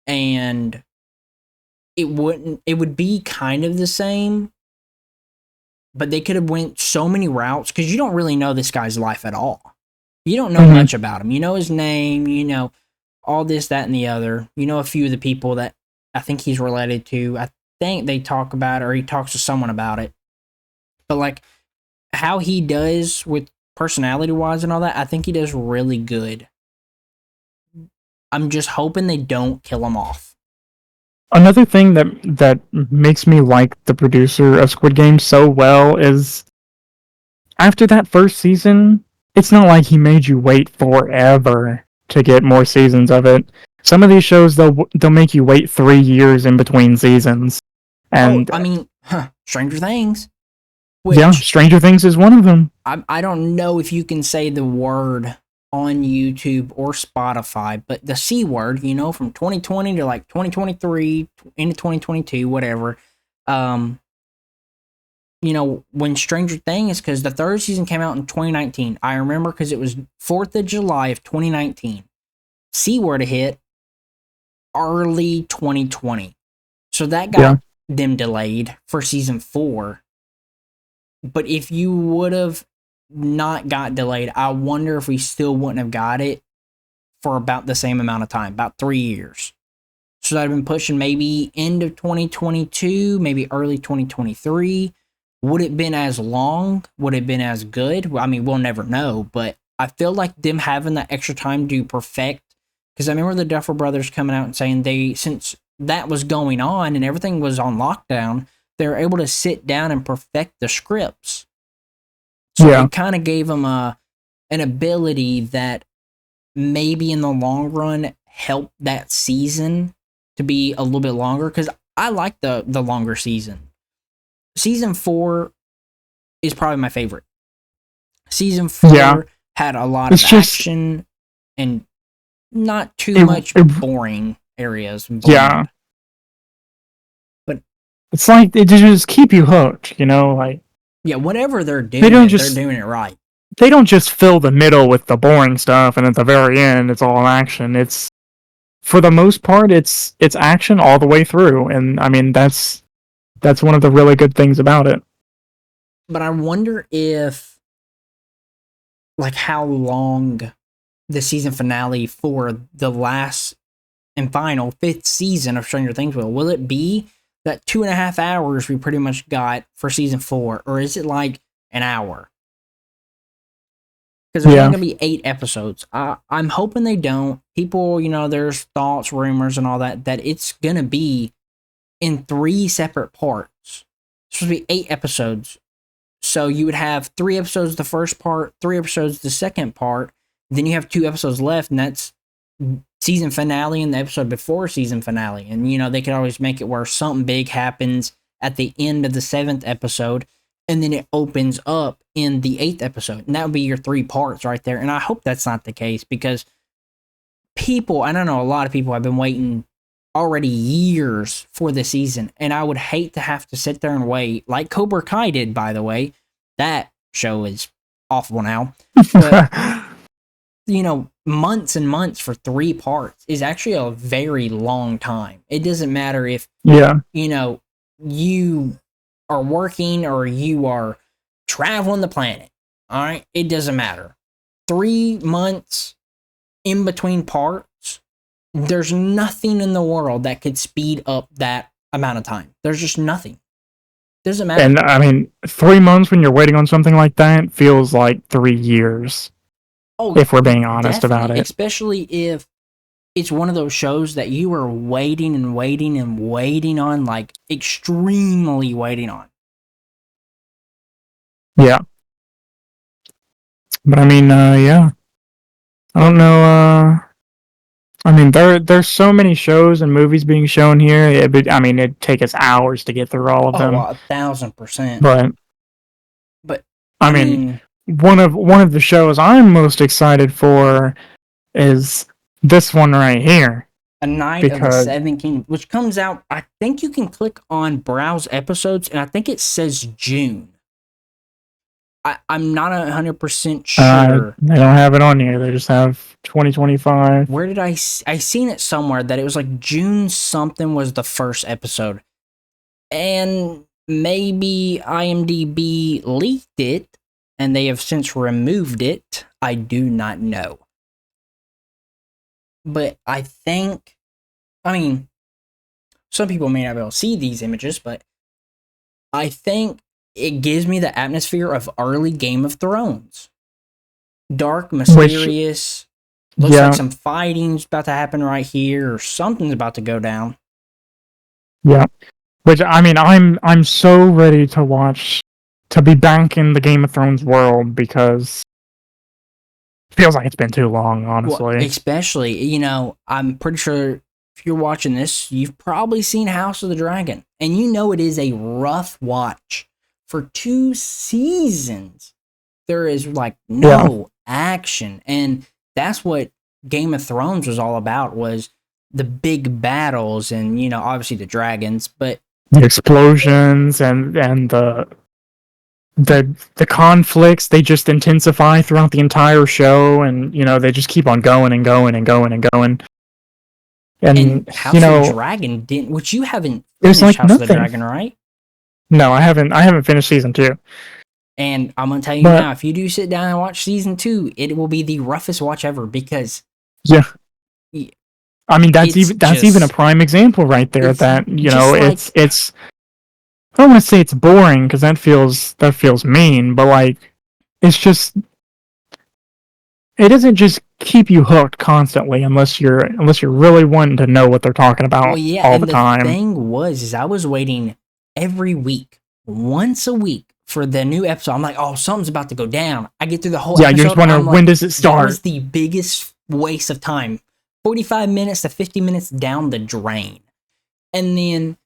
and it would be kind of the same, but they could have went so many routes because you don't really know this guy's life at all. You don't know much about him. You know his name, all this, that, and the other. A few of the people that I think he's related to. I think they talk about it, or he talks to someone about it. But like how he does with personality-wise and all that, I think he does really good. I'm just hoping they don't kill him off. Another thing that makes me like the producer of Squid Game so well is after that first season, it's not like he made you wait forever to get more seasons of it. Some of these shows they'll make you wait 3 years in between seasons. And Stranger Things. Stranger Things is one of them. I don't know if you can say the word on YouTube or Spotify, but the C word, from 2020 to like 2023 into 2022, whatever. When Stranger Things, because the third season came out in 2019. I remember because it was 4th of July of 2019. C word hit early 2020. So that got them delayed for season 4. But if you would have not got delayed, I wonder if we still wouldn't have got it for about the same amount of time, about 3 years. So I've been pushing maybe end of 2022, maybe early 2023. Would it been as long? Would it been as good? Well, I mean, we'll never know, but I feel like them having that extra time to perfect Because I remember the Duffer Brothers coming out and saying since that was going on and everything was on lockdown, they were able to sit down and perfect the scripts. So it kind of gave them an ability that maybe in the long run helped that season to be a little bit longer. Because I like the longer season. Season 4 is probably my favorite. Season 4 had a lot of action and not too much boring areas. Yeah. But it's like they just keep you hooked, like. Yeah, whatever they're doing, they're doing it right. They don't just fill the middle with the boring stuff and at the very end it's all action. It's, for the most part, it's action all the way through. And I mean, that's one of the really good things about it. But I wonder if, like, how long the season finale for the last and final 5th season of Stranger Things will it be that 2.5 hours we pretty much got for season 4, or is it like an hour? Because there's only going to be 8 episodes. I'm hoping they don't. People, there's thoughts, rumors, and all that it's going to be in 3 separate parts. It's supposed to be 8 episodes. So you would have 3 episodes the first part, 3 episodes the second part, then you have 2 episodes left, and that's season finale and the episode before season finale. And, they could always make it where something big happens at the end of the 7th episode, and then it opens up in the 8th episode. And that would be your 3 parts right there. And I hope that's not the case, because people, I don't know, a lot of people have been waiting already years for the season. And I would hate to have to sit there and wait, like Cobra Kai did, by the way. That show is awful now. But, months and months for 3 parts is actually a very long time. It doesn't matter if, you are working or you are traveling the planet. All right. It doesn't matter. 3 months in between parts, there's nothing in the world that could speed up that amount of time. There's just nothing. Doesn't matter. And I mean, 3 months when you're waiting on something like that feels like 3 years. Oh, if we're being honest about it. Especially if it's one of those shows that you are waiting and waiting and waiting on, like extremely waiting on. Yeah. But I mean, I don't know, I mean, there's so many shows and movies being shown here. It'd take us hours to get through all of them. 1,000%. But I mean, one of the shows I'm most excited for is this one right here. A Night of the Seven Kingdoms, which comes out, I think you can click on Browse Episodes, and I think it says June. I'm not 100% sure. They don't have it on here. They just have 2025. Where did I seen it somewhere that it was like June something was the first episode. And maybe IMDb leaked it, and they have since removed it. I do not know. But I think, some people may not be able to see these images, but I think it gives me the atmosphere of early Game of Thrones. Dark, mysterious. Looks like some fighting's about to happen right here, or something's about to go down. Yeah. Which, I'm so ready to be back in the Game of Thrones world, because it feels like it's been too long, honestly. Well, especially, I'm pretty sure if you're watching this, you've probably seen House of the Dragon. And it is a rough watch. For 2 seasons, there is no action. And that's what Game of Thrones was all about, was the big battles and, obviously the dragons, but the explosions and the conflicts, they just intensify throughout the entire show, and they just keep on going and going and going and going. And House of the Dragon didn't, which you haven't finished House of the Dragon, right? No, I haven't finished season 2. And I'm gonna tell you now, if you do sit down and watch season 2, it will be the roughest watch ever, because that's even a prime example right there. That it's I don't want to say it's boring, because that feels mean, but it's just it doesn't just keep you hooked constantly unless you're really wanting to know what they're talking about Well, yeah, all and the the time. thing was, I was waiting every week, once a week, for the new episode. I'm like, oh, something's about to go down. I get through the whole episode. You're just wondering, when does it start? That was the biggest waste of time. 45 minutes to 50 minutes down the drain. And then,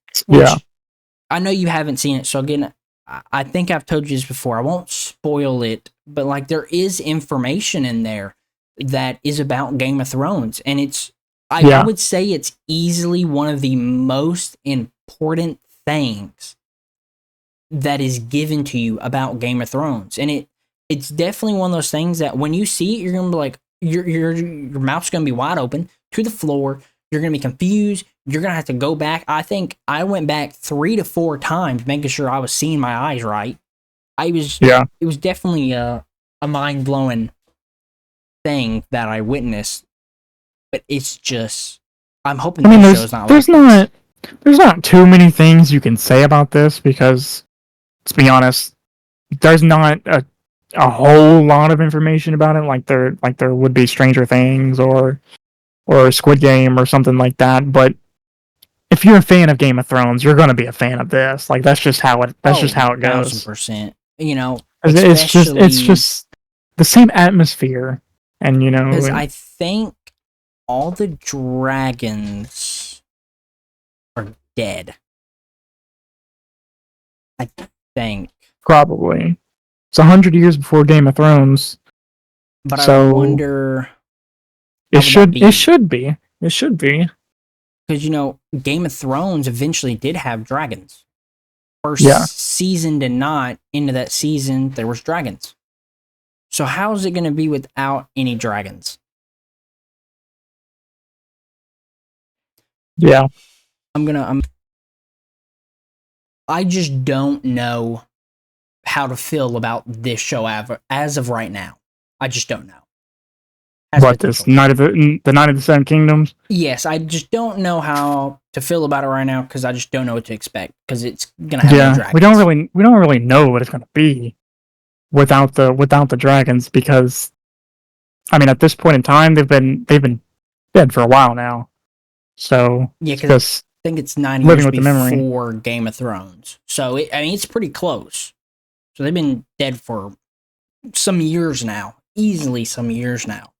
I know you haven't seen it, so again, I think I've told you this before. I won't spoil it, but like, there is information in there that is about Game of Thrones, and I would say it's easily one of the most important things that is given to you about Game of Thrones. And it's definitely one of those things that when you see it, you're gonna be like, your mouth's gonna be wide open to the floor. You're gonna be confused. You're gonna have to go back. I think I went back 3 to 4 times, making sure I was seeing my eyes right. It was definitely a mind blowing thing that I witnessed. But it's just, I'm hoping the show's not like this. There's not too many things you can say about this because, let's be honest, there's not a whole lot of information about it like there would be Stranger Things or Squid Game or something like that. But if you're a fan of Game of Thrones, you're going to be a fan of this. Like, that's just how it goes. 1000%. You know, it's just the same atmosphere, and you know, because I think all the dragons are dead. I think probably it's 100 years before Game of Thrones, but so I wonder. It should be. Because, you know, Game of Thrones eventually did have dragons. First season did not. Into that season, there was dragons. So how is it going to be without any dragons? Yeah. I just don't know how to feel about this show as of right now. I just don't know. What, this the Night of the Seven Kingdoms? Yes, I just don't know how to feel about it right now because I just don't know what to expect because it's gonna have no dragons. We don't really know what it's gonna be without the dragons, because I mean, at this point in time they've been dead for a while now. So yeah, because I think it's 9 years before Game of Thrones. So it's pretty close. So they've been dead for some years now, easily some years now.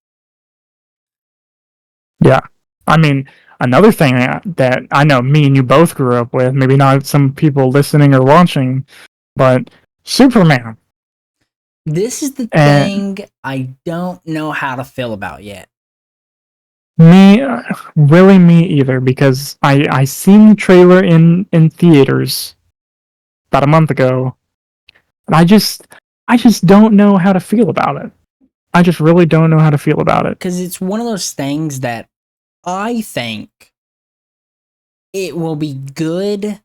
Yeah, I mean, another thing that I know me and you both grew up with, maybe not some people listening or watching, but Superman. This is the thing I don't know how to feel about yet. Me either, because I seen the trailer in theaters about a month ago, and I just don't know how to feel about it. I just really don't know how to feel about it. Because it's one of those things that I think it will be good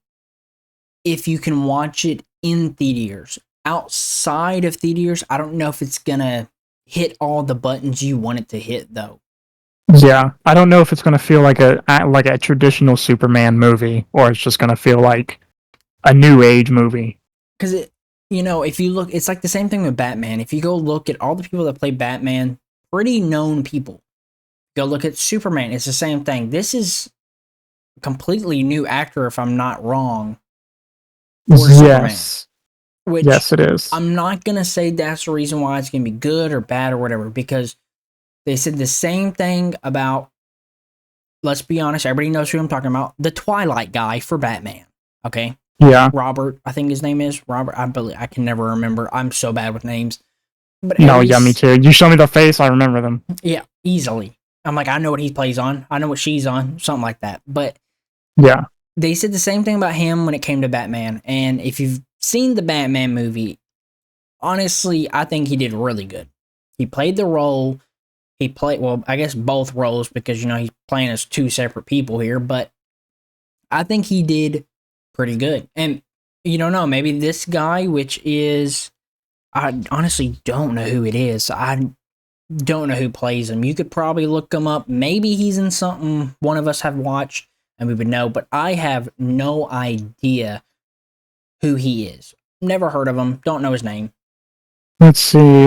if you can watch it in theaters. Outside of theaters, I don't know if it's going to hit all the buttons you want it to hit, though. Yeah, I don't know if it's going to feel like a traditional Superman movie, or it's just going to feel like a new age movie. Because if you look, it's like the same thing with Batman. If you go look at all the people that play Batman, pretty known people. Go look at Superman. It's the same thing. This is a completely new actor, if I'm not wrong. Yes. Which, yes, it is. I'm not going to say that's the reason why it's going to be good or bad or whatever, because they said the same thing about, let's be honest, everybody knows who I'm talking about, the Twilight guy for Batman. Okay? Yeah. Robert, I think his name is. Robert, I can never remember. I'm so bad with names. But me too. You show me the face, I remember them. Yeah, easily. I'm like, I know what he plays on. I know what she's on. Something like that. But yeah, they said the same thing about him when it came to Batman. And if you've seen the Batman movie, honestly, I think he did really good. He played the role. He played, well, I guess both roles, because, he's playing as two separate people here. But I think he did pretty good. And you don't know, maybe this guy, which is, I honestly don't know who it is. I don't know who plays him. You could probably look him up. Maybe he's in something one of us have watched and we would know, but I have no idea who he is. Never heard of him. Don't know his name. Let's see.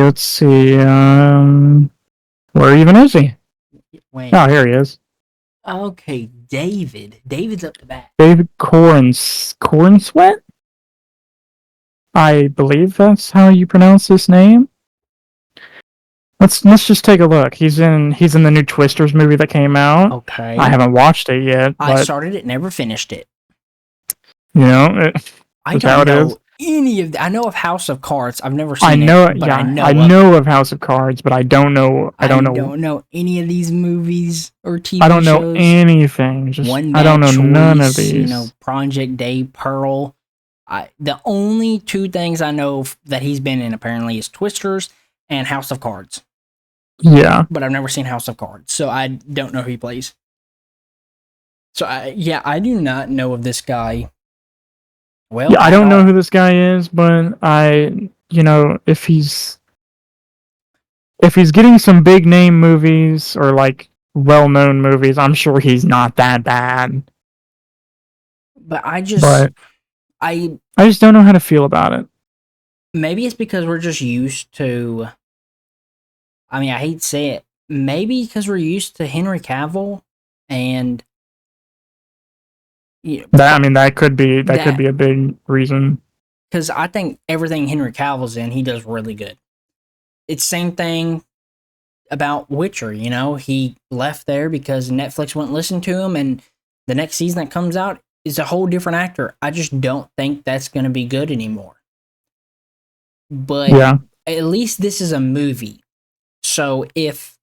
Where even is he? Wait. Oh, here he is. Okay, David. David's up the bat. David Cornsweet? I believe that's how you pronounce his name. Let's just take a look. He's in the new Twisters movie that came out. Okay. I haven't watched it yet. I started it, never finished it. You know, I don't know any of. I know of House of Cards. I've never seen it. But I know of House of Cards, but I don't know. I don't know any of these movies or TV shows. I don't know anything. I don't know none of these. You know, Project Day, Pearl. The only two things I know that he's been in apparently is Twisters and House of Cards. Yeah, but I've never seen House of Cards, so I don't know who he plays. So I do not know of this guy. Well, yeah, I don't know who this guy is, but if he's getting some big name movies or like well-known movies, I'm sure he's not that bad. But I just don't know how to feel about it. Maybe it's because we're just used to. I mean, I hate to say it. Maybe because we're used to Henry Cavill, and that could be a big reason. Because I think everything Henry Cavill's in, he does really good. It's same thing about Witcher. You know, he left there because Netflix wouldn't listen to him, and the next season that comes out is a whole different actor. I just don't think that's going to be good anymore. But at least this is a movie. So if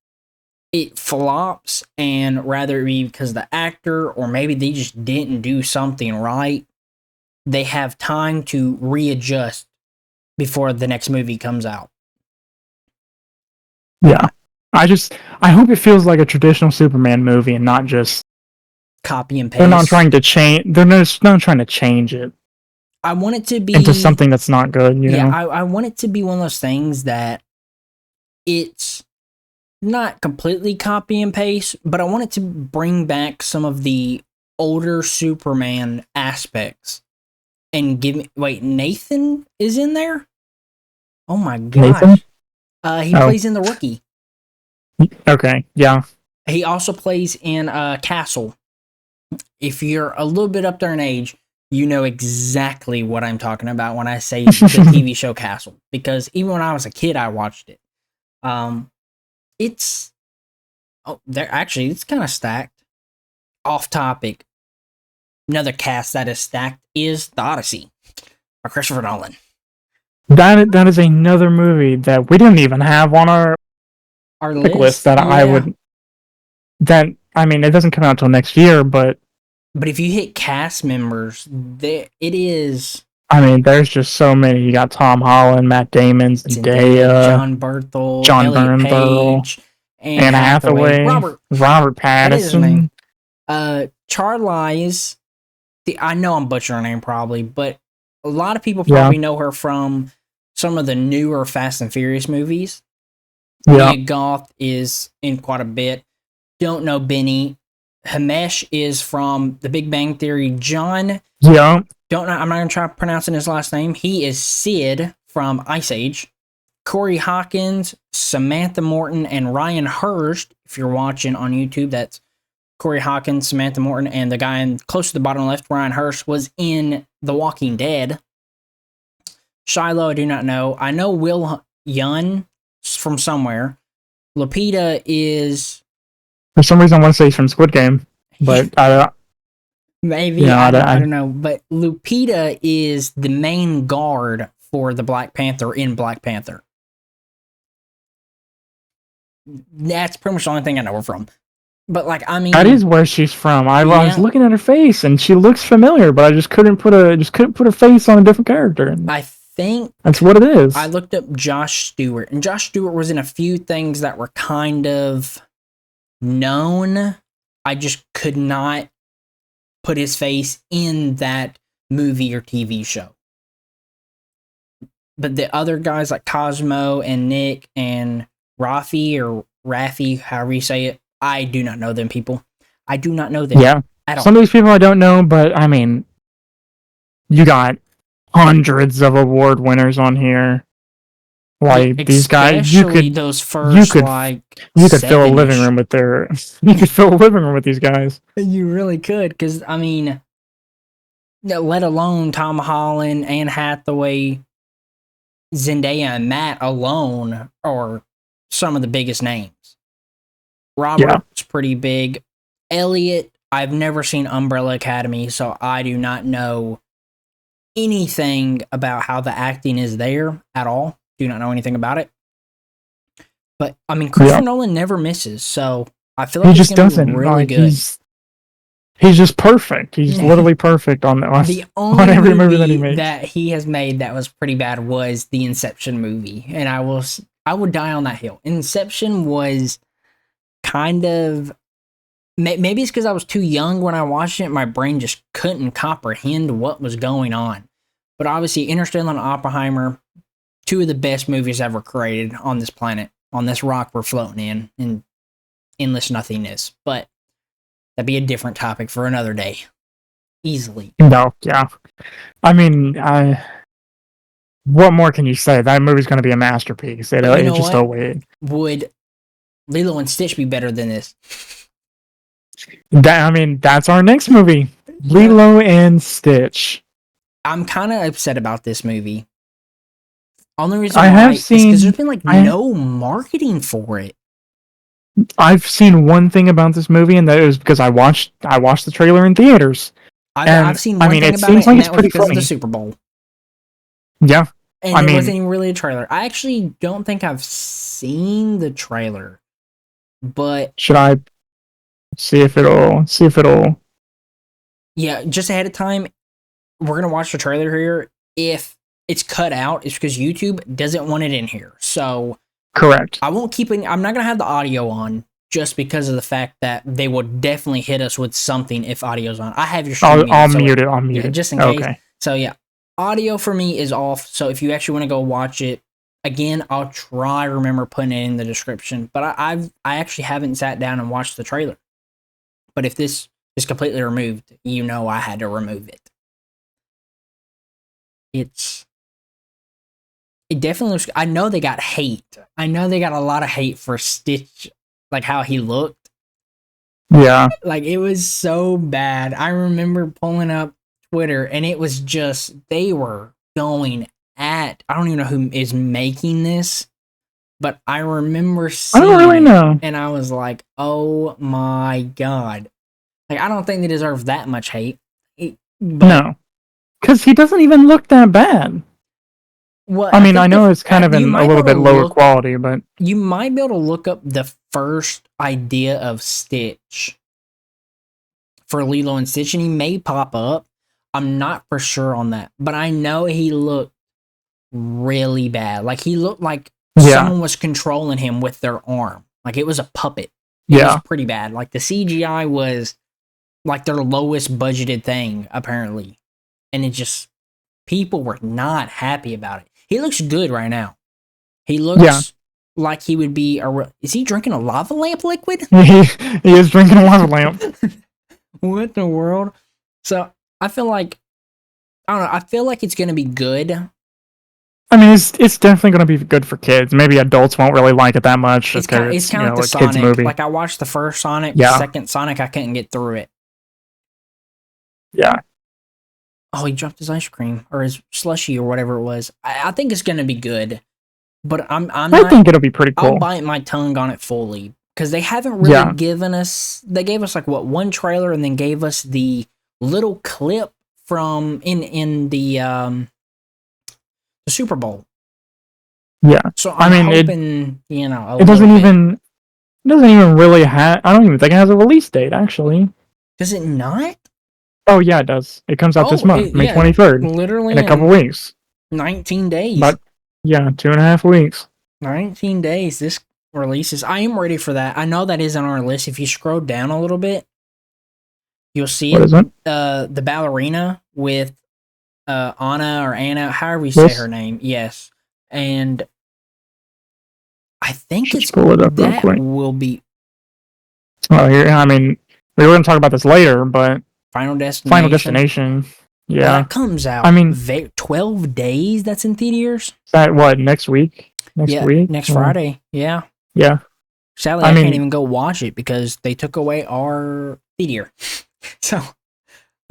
it flops, and rather it be because the actor, or maybe they just didn't do something right, they have time to readjust before the next movie comes out. Yeah. I hope it feels like a traditional Superman movie and not just copy and paste. They're not trying to change it. I want it to be into something that's not good, you know? I want it to be one of those things that it's not completely copy and paste, but I want it to bring back some of the older Superman aspects and give me. Wait, Nathan is in there? Oh my gosh. Nathan? He plays in The Rookie. Okay, yeah. He also plays in Castle. If you're a little bit up there in age, you know exactly what I'm talking about when I say the TV show Castle, because even when I was a kid, I watched it. It's kind of stacked. Off topic. Another cast that is stacked is The Odyssey by Christopher Nolan. That is another movie that we didn't even have on our list that I would. I mean, it doesn't come out until next year, but if you hit cast members, it is. I mean, there's just so many. You got Tom Holland, Matt Damon, Zendaya, John Bernthal, Anne Hathaway, Robert Pattinson, Charlize. I know I'm butchering her name probably, but a lot of people probably know her from some of the newer Fast and Furious movies. Mia Goth is in quite a bit. Don't know Benny. Himesh is from The Big Bang Theory. John. Yeah. Don't know. I'm not gonna try pronouncing his last name. He is Sid from Ice Age. Corey Hawkins, Samantha Morton, and Ryan Hurst. If you're watching on YouTube, that's Corey Hawkins, Samantha Morton, and the guy close to the bottom left, Ryan Hurst, was in The Walking Dead. Shiloh, I do not know. I know Will Yun from somewhere. Lupita is. For some reason, I want to say he's from Squid Game, but I don't. Maybe, I don't know. But Lupita is the main guard for the Black Panther in Black Panther. That's pretty much the only thing I know her from. But that is where she's from. I was looking at her face, and she looks familiar, but I just couldn't put her face on a different character. I think that's what it is. I looked up Josh Stewart, and Josh Stewart was in a few things that were kind of known. I just could not put his face in that movie or TV show. But the other guys like Cosmo and Nick and Rafi, however you say it, I do not know them people. I do not know them. Yeah. At all. Some of these people I don't know, but I mean, you got hundreds of award winners on here. Like these guys, especially those first you could fill a living room with their you could fill a living room with these guys. You really could, because I mean, let alone Tom Holland, Anne Hathaway, Zendaya, and Matt alone are some of the biggest names. Robert's pretty big. Elliot, I've never seen Umbrella Academy, so I do not know anything about how the acting is there at all. Do not know anything about it. But I mean, Christopher Nolan never misses, so I feel like he just doesn't. Be really good. He's just perfect. He's literally perfect on the only every movie that he makes. That he has made that was pretty bad was the Inception movie, and I would die on that hill. Inception was kind of, maybe it's because I was too young when I watched it. My brain just couldn't comprehend what was going on. But obviously, Interstellar and Oppenheimer, two of the best movies ever created on this planet, on this rock we're floating in endless nothingness. But that'd be a different topic for another day. Easily. No, yeah. I mean, what more can you say? That movie's going to be a masterpiece. It's just a wait. Would Lilo and Stitch be better than this? That's our next movie. Lilo and Stitch. I'm kind of upset about this movie. Only reason why is because there's been no marketing for it. I've seen one thing about this movie, and that is because I watched the trailer in theaters. I've seen one thing about it, and that was because of the Super Bowl. Yeah. And it wasn't even really a trailer. I actually don't think I've seen the trailer. But should I see if it'll Yeah, just ahead of time, we're gonna watch the trailer here. If it's cut out, it's because YouTube doesn't want it in here. So correct. I'm not gonna have the audio on just because of the fact that they will definitely hit us with something if audio's on. I have your stream. I'll mute it. Just in case. Okay. So yeah, audio for me is off. So if you actually want to go watch it, again, I'll try remember putting it in the description. But I actually haven't sat down and watched the trailer. But if this is completely removed, I had to remove it. It definitely looks. I know they got hate. I know they got a lot of hate for Stitch, like how he looked. Yeah. Like it was so bad. I remember pulling up Twitter and it was just, they were going at, I don't even know who is making this, but I remember seeing I don't really know. And I was like, oh my God. Like, I don't think they deserve that much hate. No. Because he doesn't even look that bad. Well, I know it's kind of in a little bit lower quality, but you might be able to look up the first idea of Stitch for Lilo and Stitch, and he may pop up. I'm not for sure on that, but I know he looked really bad. Like he looked like someone was controlling him with their arm. Like it was a puppet. It was pretty bad. Like the CGI was like their lowest budgeted thing, apparently. And it just, people were not happy about it. He looks good right now. He looks like he would be is he drinking a lava lamp liquid? He is drinking a lava lamp. What in the world? So I feel like, I don't know, I feel like it's going to be good. I mean, it's definitely going to be good for kids. Maybe adults won't really like it that much. It's kind of like the Sonic. Movie. Like I watched the first Sonic, the second Sonic, I couldn't get through it. Yeah. Oh, he dropped his ice cream or his slushie or whatever it was. I think it's going to be good, but I think it'll be pretty cool. I'll bite my tongue on it fully because they haven't really given us. They gave us one trailer and then gave us the little clip from in the Super Bowl. Yeah. So I'm hoping, it doesn't even really have. I don't even think it has a release date. Actually, does it not? Oh yeah, it does. It comes out this month, May 23rd. Literally in a couple weeks. 19 days. But 2.5 weeks. 19 days. This releases. I am ready for that. I know that is on our list. If you scroll down a little bit, you'll see what is it? The Ballerina with Anna, however you say her name. Yes, and I think it's pull it up real quick. Will be. Oh, here. I mean, we were going to talk about this later, but. Final Destination. Yeah. That comes out. 12 days. That's in theaters. Is that what, next week? next week. Next Friday. Yeah. Yeah. Sadly, I can't even go watch it because they took away our theater. So,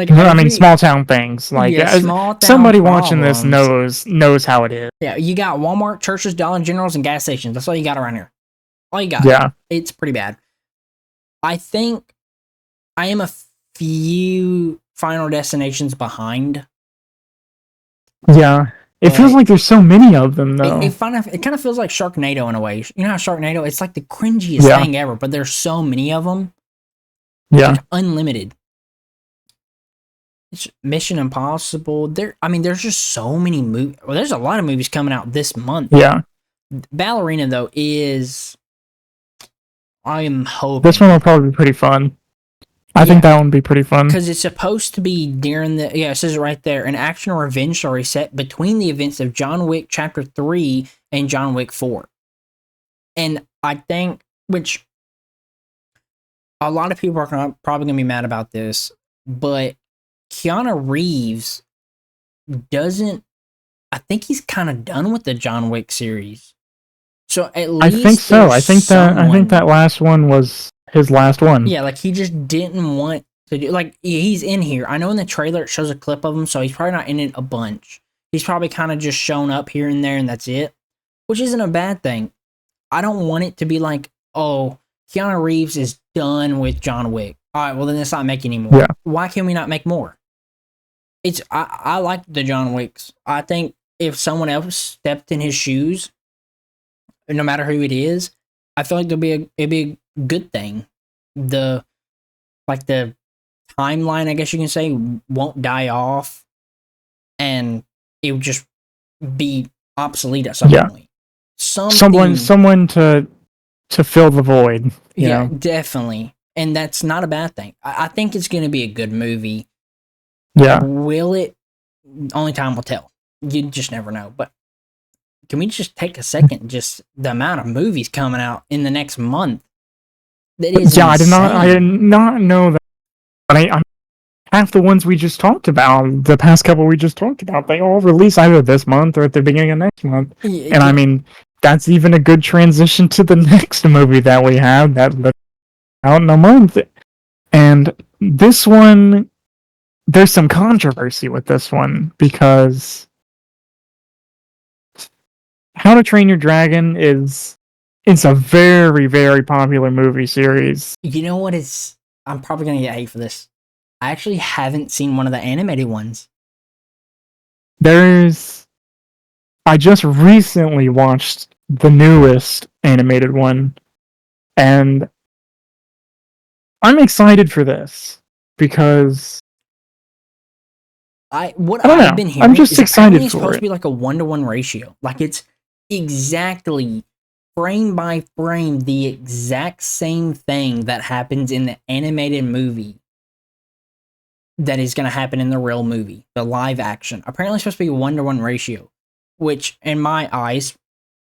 like, small town things. Like, small town somebody watching this knows how it is. Yeah, you got Walmart, churches, Dollar Generals, and gas stations. That's all you got around here. All you got. Yeah. It's pretty bad. I think I am a few Final Destinations behind. Yeah. It feels like there's so many of them, though. It kind of feels like Sharknado in a way. You know how Sharknado, it's like the cringiest thing ever, but there's so many of them. Yeah. Like unlimited. It's Mission Impossible. There's just so many movies. Well, there's a lot of movies coming out this month. Yeah. Ballerina, though, I am hoping. This one will probably be pretty fun. I think that one would be pretty fun. Because it's supposed to be during it says it right there, an action or revenge story set between the events of John Wick Chapter 3 and John Wick 4. And I think, which a lot of people are probably going to be mad about this, but Keanu Reeves I think he's kind of done with the John Wick series. So at least I think so. I think that last one was his last one. Yeah, like he just didn't want to do, like, he's in here. I know in the trailer it shows a clip of him, so he's probably not in it a bunch. He's probably kind of just shown up here and there and that's it, which isn't a bad thing. I don't want it to be like, oh, Keanu Reeves is done with John Wick. All right, well then let's not make any more. Yeah. Why can we not make more? I like the John Wicks. I think if someone else stepped in his shoes, no matter who it is, I feel like it'd be a good thing. The timeline, I guess you can say, won't die off, and it would just be obsolete at some point. Someone to fill the void. You know? Definitely, and that's not a bad thing. I think it's going to be a good movie. Yeah. Will it? Only time will tell. You just never know. But can we just take a second? Just the amount of movies coming out in the next month. That is insane. I did not know that. But half the ones we just talked about, the past couple we just talked about, they all release either this month or at the beginning of next month. And that's even a good transition to the next movie that we have that's out in a month. And this one, there's some controversy with this one because How to Train Your Dragon it's a very, very popular movie series. You know what I'm probably going to get hate for this. I actually haven't seen one of the animated ones. I just recently watched the newest animated one, and I'm excited for this because I've been hearing, I'm just excited for it. It's supposed to be like a 1-to-1 ratio. Like it's exactly frame by frame the exact same thing that happens in the animated movie that is going to happen in the real movie, the live action. Apparently it's supposed to be a 1-to-1 ratio, which in my eyes,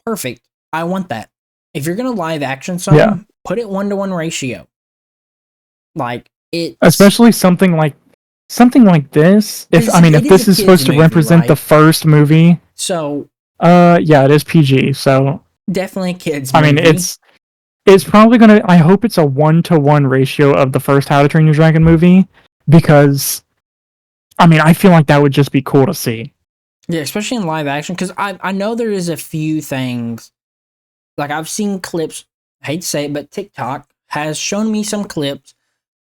perfect. I want that. If you're going to live action something, put it 1-to-1 ratio. Like it, especially something like this. If this is supposed to represent the first movie, so it is PG. So definitely kids movie. It's probably gonna. I hope it's a 1-to-1 ratio of the first How to Train Your Dragon movie because, I feel like that would just be cool to see. Yeah, especially in live action because I know there is a few things. Like I've seen clips. I hate to say it, but TikTok has shown me some clips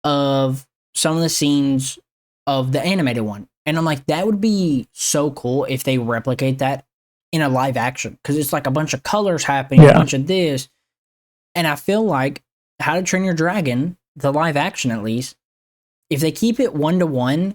of some of the scenes of the animated one. And I'm like, that would be so cool if they replicate that in a live action. Because it's like a bunch of colors happening, a bunch of this. And I feel like How to Train Your Dragon, the live action at least, if they keep it 1-to-1,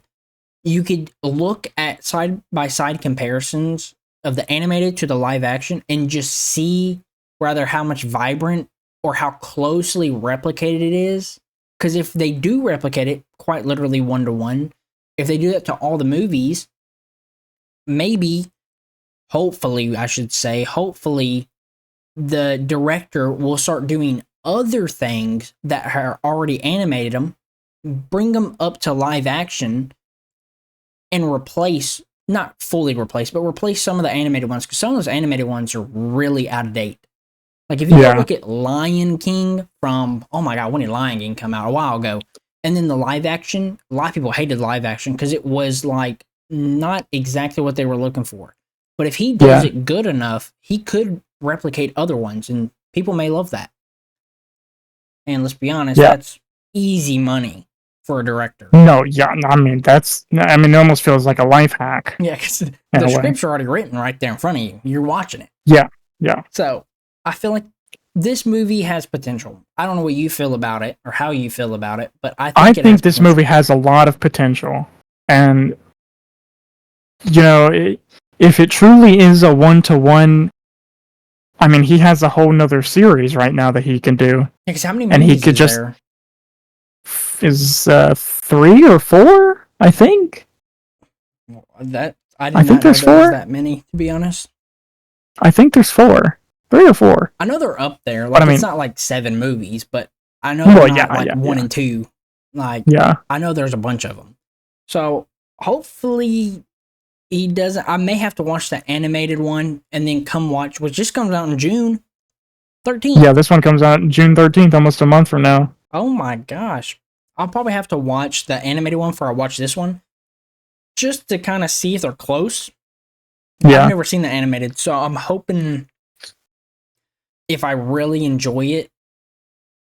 you could look at side-by-side comparisons of the animated to the live action and just see rather how much vibrant or how closely replicated it is. Because if they do replicate it quite literally 1-to-1, if they do that to all the movies, hopefully, the director will start doing other things that are already animated them, bring them up to live action, and replace not fully replace, but replace some of the animated ones, because some of those animated ones are really out of date. Like, if you go look at Lion King from, oh my god, when did Lion King come out? A while ago. And then the live action, a lot of people hated live action because it was, like, not exactly what they were looking for. But if he does it good enough, he could replicate other ones, and people may love that. And let's be honest, that's easy money for a director. No, it almost feels like a life hack. Yeah, because the scripts are already written right there in front of you. You're watching it. Yeah. So I feel like this movie has potential. I don't know what you feel about it or how you feel about it, but I think this movie has a lot of potential. And, if it truly is a one-to-one, I mean, he has a whole nother series right now that he can do. Yeah, because how many movies is there? Is 3 or 4, I think. I think there's 4. That many, to be honest. I think there's 4, 3 or 4. I know they're up there. Like, it's not like 7 movies, but I know they're not 1 and 2. Like, I know there's a bunch of them. So hopefully he doesn't. I may have to watch the animated one and then come watch, which just comes out in June 13th. Yeah, this one comes out June 13th, almost a month from now. Oh my gosh. I'll probably have to watch the animated one before I watch this one, just to kind of see if they're close. I've never seen the animated, so I'm hoping if I really enjoy it,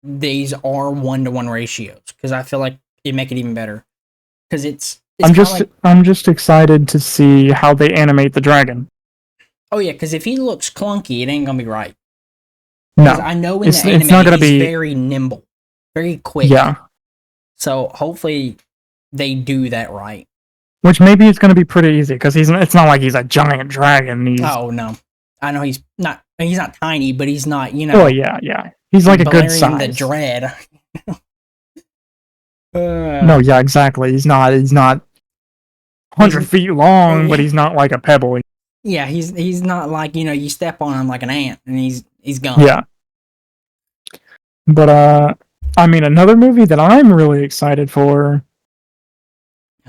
these are 1-to-1 ratios, because I feel like it'd make it even better. Because I'm just excited to see how they animate the dragon. Oh yeah, because if he looks clunky, it ain't gonna be right. No, I know in the animated he's very nimble, very quick. Yeah. So hopefully they do that right. Which maybe it's going to be pretty easy, because it's not like he's a giant dragon. Oh no, I know he's not tiny, but he's not, Oh yeah. He's like a good size. The Dread. No, yeah, exactly. He's not 100 feet long, but he's not like a pebble. Yeah, he's not like, you step on him like an ant and he's gone. Yeah. But another movie that I'm really excited for.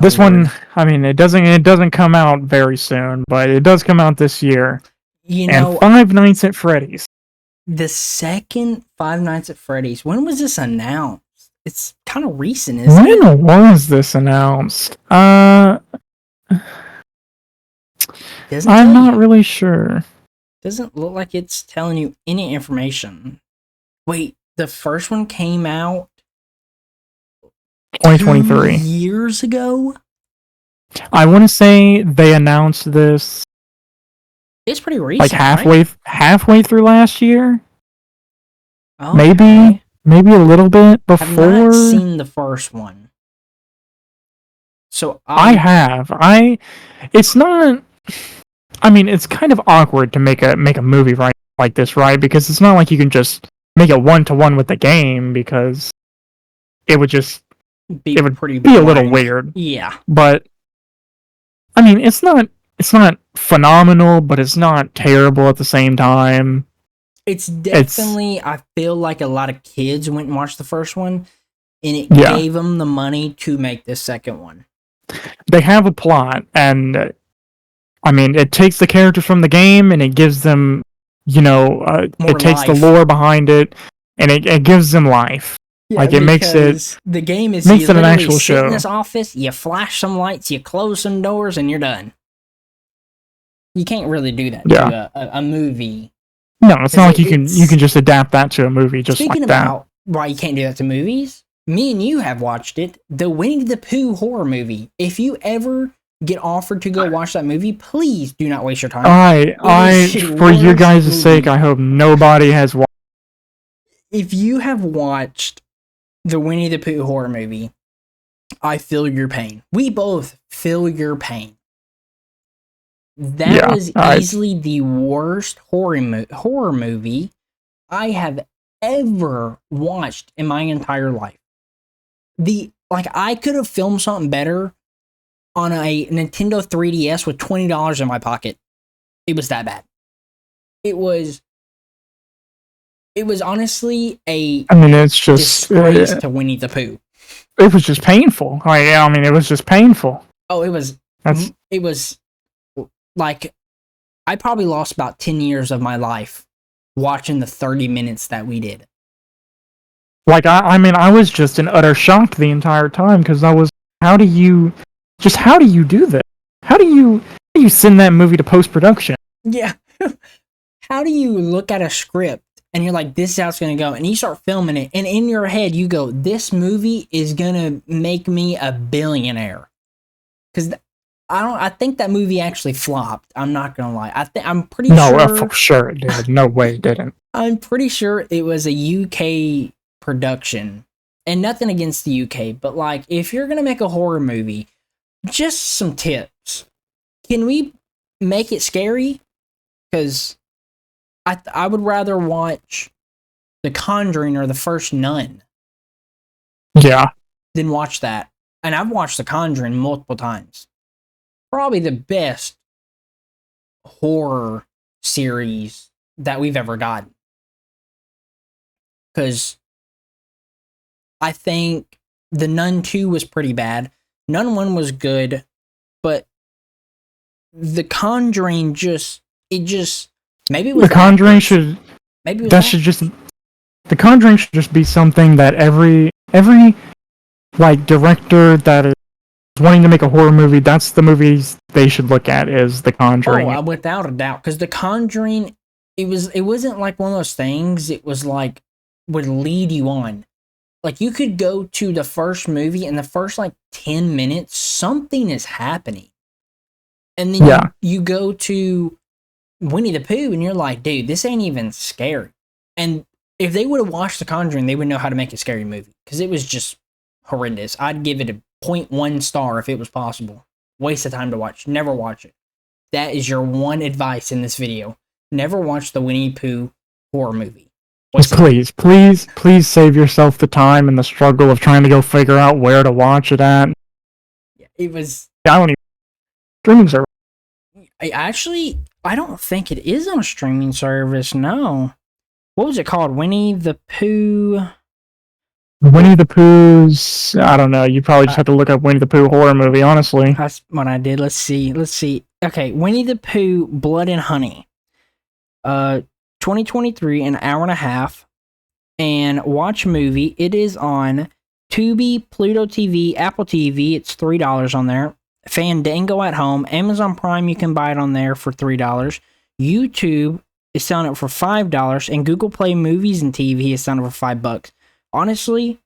This one, it doesn't come out very soon, but it does come out this year. And Five Nights at Freddy's. The second Five Nights at Freddy's. When was this announced? It's kind of recent, isn't it? When was this announced? I'm not really sure. Doesn't look like it's telling you any information. Wait, the first one came out 2023. 2 years ago? I want to say they announced this. It's pretty recent. Like halfway through last year. Okay. Maybe a little bit before. I've not seen the first one. So I have. It's not. It's kind of awkward to make a movie like this, right? Because it's not like you can just make it 1-to-1 with the game, because it would just be a little weird. Yeah. But it's not phenomenal, but it's not terrible at the same time. It's definitely, I feel like a lot of kids went and watched the first one, and it gave them the money to make the second one. They have a plot, and it takes the characters from the game, and it gives them, it takes the lore behind it, and it gives them life. Yeah, it makes it. The game is makes it an actual show. Sit in this office, you flash some lights, you close some doors, and you're done. You can't really do that to a movie. No, it's not like you can just adapt that to a movie just like that. Speaking about why you can't do that to movies, me and you have watched it, the Winnie the Pooh horror movie. If you ever get offered to go watch that movie, please do not waste your time. For you guys' sake, I hope nobody has watched. If you have watched the Winnie the Pooh horror movie, I feel your pain. We both feel your pain. That was easily the worst horror movie I have ever watched in my entire life. I could have filmed something better on a Nintendo 3DS with $20 in my pocket. It was that bad. It was honestly it's just disgrace to Winnie the Pooh. It was just painful. It was just painful. Oh, it was like, I probably lost about 10 years of my life watching the 30 minutes that we did. Like, I mean, I was just in utter shock the entire time, because how do you do this? How do you send that movie to post-production? Yeah. How do you look at a script and you're like, this is how it's going to go, and you start filming it, and in your head you go, this movie is going to make me a billionaire? Because I think that movie actually flopped. I'm not going to lie. I'm pretty sure. No, for sure it did. No way it didn't. I'm pretty sure it was a UK production, and nothing against the UK, but like, if you're going to make a horror movie, just some tips. Can we make it scary? Because I would rather watch The Conjuring or The First Nun. Yeah. Than watch that. And I've watched The Conjuring multiple times. Probably the best horror series that we've ever gotten. Because I think The Nun 2 was pretty bad. Nun 1 was good. But The Conjuring maybe it was The Conjuring The Conjuring should just be something that every like director that is wanting to make a horror movie, that's the movies they should look at, is The Conjuring. Oh, without a doubt, because The Conjuring, it wasn't like one of those things. It was like would lead you on. Like, you could go to the first movie, and the first like 10 minutes, something is happening, and then you go to Winnie the Pooh, and you're like, dude, this ain't even scary. And if they would have watched The Conjuring, they would know how to make a scary movie, because it was just horrendous. I'd give it a 0.1 star if it was possible. Waste of time to watch. Never watch it. That is your one advice in this video. Never watch the Winnie the Pooh horror movie. Please save yourself the time and the struggle of trying to go figure out where to watch it at. It was... I don't even... Streaming service. I don't think it is on a streaming service, no. What was it called? Winnie the Pooh? Winnie the Pooh's... I don't know. You probably just have to look up Winnie the Pooh horror movie, honestly. That's what I did. Let's see. Okay, Winnie the Pooh, Blood and Honey. 2023, an hour and a half. And watch movie. It is on Tubi, Pluto TV, Apple TV. It's $3 on there. Fandango at home. Amazon Prime, you can buy it on there for $3. YouTube is selling it for $5. And Google Play Movies and TV is selling it for $5. Honestly,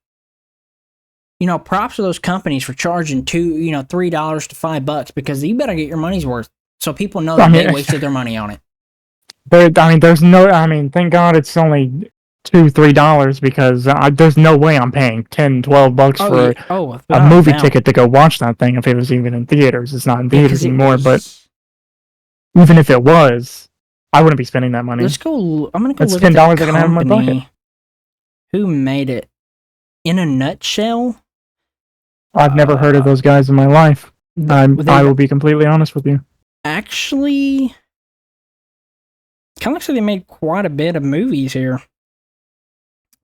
props to those companies for charging $3 to $5, because you better get your money's worth, so people know that they wasted their money on it. Thank God it's only $2-3, because there's no way I'm paying $10-12 for a movie ticket to go watch that thing if it was even in theaters. It's not in theaters anymore, but even if it was, I wouldn't be spending that money. I'm gonna go That's look $10 at I can have in my pocket. Who made it? In a Nutshell? I've never heard of those guys in my life. I will be completely honest with you. Actually, kind of looks like they made quite a bit of movies here.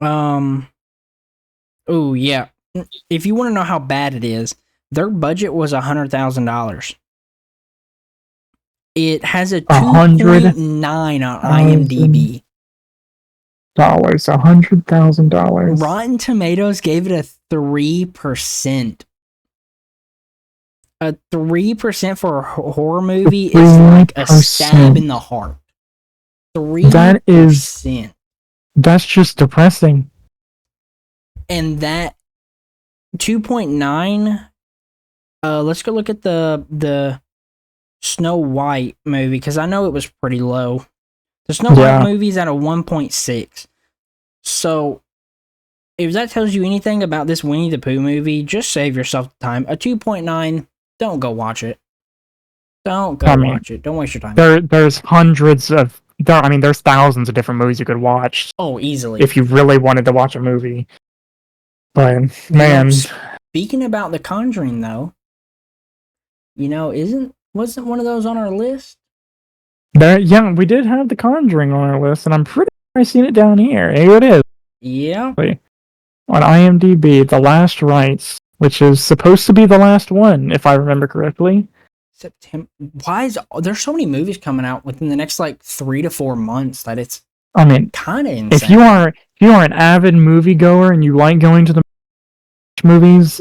Oh yeah. If you want to know how bad it is, their budget was $100,000. It has a 2.9 on IMDb. $100,000. Rotten Tomatoes gave it a 3%. A 3% for a horror movie is like a stab in the heart. 3%. That's just depressing. And that 2.9, let's go look at the Snow White movie, because I know it was pretty low. The Snow White movie is at a 1.6. So, if that tells you anything about this Winnie the Pooh movie, just save yourself the time. A 2.9, don't go watch it. Don't go watch it. Don't waste your time. There's there's thousands of different movies you could watch. Oh, easily. If you really wanted to watch a movie. But, man. Speaking about The Conjuring, though, wasn't one of those on our list? We did have The Conjuring on our list, and I'm pretty sure I've seen it down here. Here it is. Yeah. On IMDb, The Last Rites, which is supposed to be the last one, if I remember correctly. September. Why is there's so many movies coming out within the next like 3 to 4 months that it's kind of insane. If you are an avid moviegoer and you like going to the movies,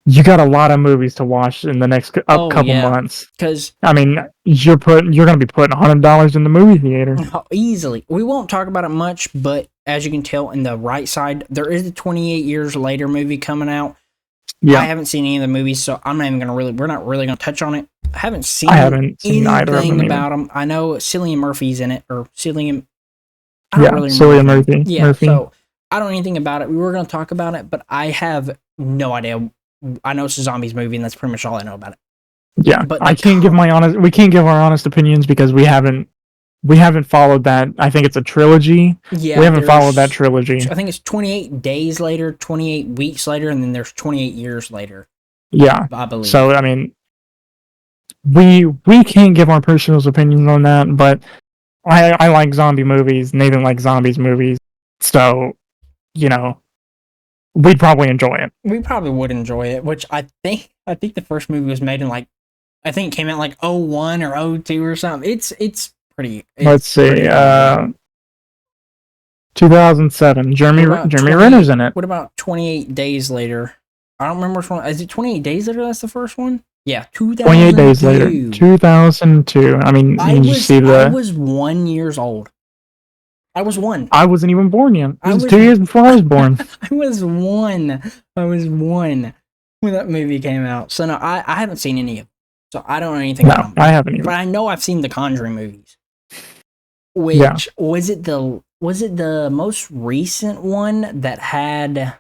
you got a lot of movies to watch in the next couple months. Because you're going to be putting $100 in the movie theater easily. We won't talk about it much, but as you can tell in the right side, there is the 28 Years Later movie coming out. Yeah. I haven't seen any of the movies, so I'm not even we're not really going to touch on it. I haven't seen anything about them. I know Cillian Murphy's in it, or Cillian. I don't really remember. Cillian Murphy. Yeah, so I don't know anything about it. We were going to talk about it, but I have no idea. I know it's a zombies movie, and that's pretty much all I know about it. Yeah, but we can't give our honest opinions because we haven't followed that. I think it's a trilogy. Yeah, we haven't followed that trilogy. I think it's 28 days later, 28 weeks later, and then there's 28 years later. Yeah, I believe. So we can't give our personal opinions on that, but I like zombie movies. Nathan likes zombies movies, so we'd probably enjoy it. We probably would enjoy it, which I think the first movie was made in I think it came out like 01 or 02 or something. It's pretty. Let's see. 2007. Jeremy Renner's in it. What about 28 Days Later? I don't remember which one. Is it 28 Days Later? That's the first one. Yeah, 28 Days Later. 2002. I was 1 year old. I was 1. I wasn't even born yet. It was 2 years before I was born. I was 1 when that movie came out. So no, I haven't seen any of them. So I don't know anything about them. I haven't either. But I know I've seen the Conjuring movies. Which was it the most recent one that had?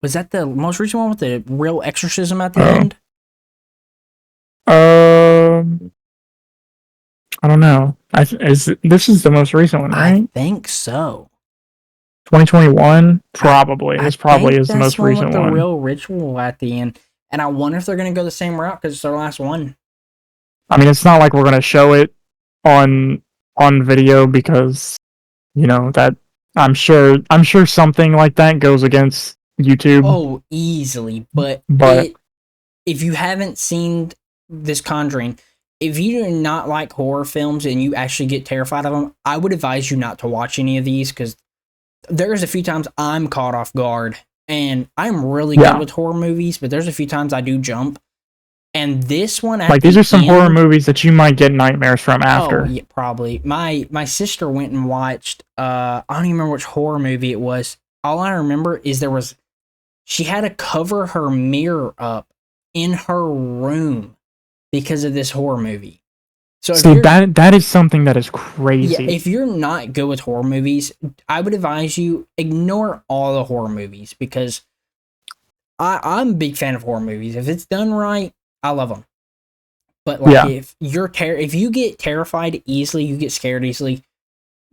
Was that the most recent one with the real exorcism at the end? I don't know. This is the most recent one, right? I think so. 2021, probably. This probably is the most recent one. The real ritual at the end, and I wonder if they're going to go the same route because it's their last one. It's not like we're going to show it on video because that I'm sure something like that goes against YouTube. Oh, easily. But if you haven't seen this Conjuring, if you do not like horror films and you actually get terrified of them, I would advise you not to watch any of these because there's a few times I'm caught off guard, and I'm really good with horror movies, but there's a few times I do jump. And this one, these are some horror movies that you might get nightmares from after. Oh, yeah, probably. My sister went and watched. I don't even remember which horror movie it was. All I remember is she had to cover her mirror up in her room because of this horror movie. So that is something that is crazy. Yeah, if you're not good with horror movies, I would advise you ignore all the horror movies because I'm a big fan of horror movies. If it's done right, I love them. But if you get terrified easily, you get scared easily,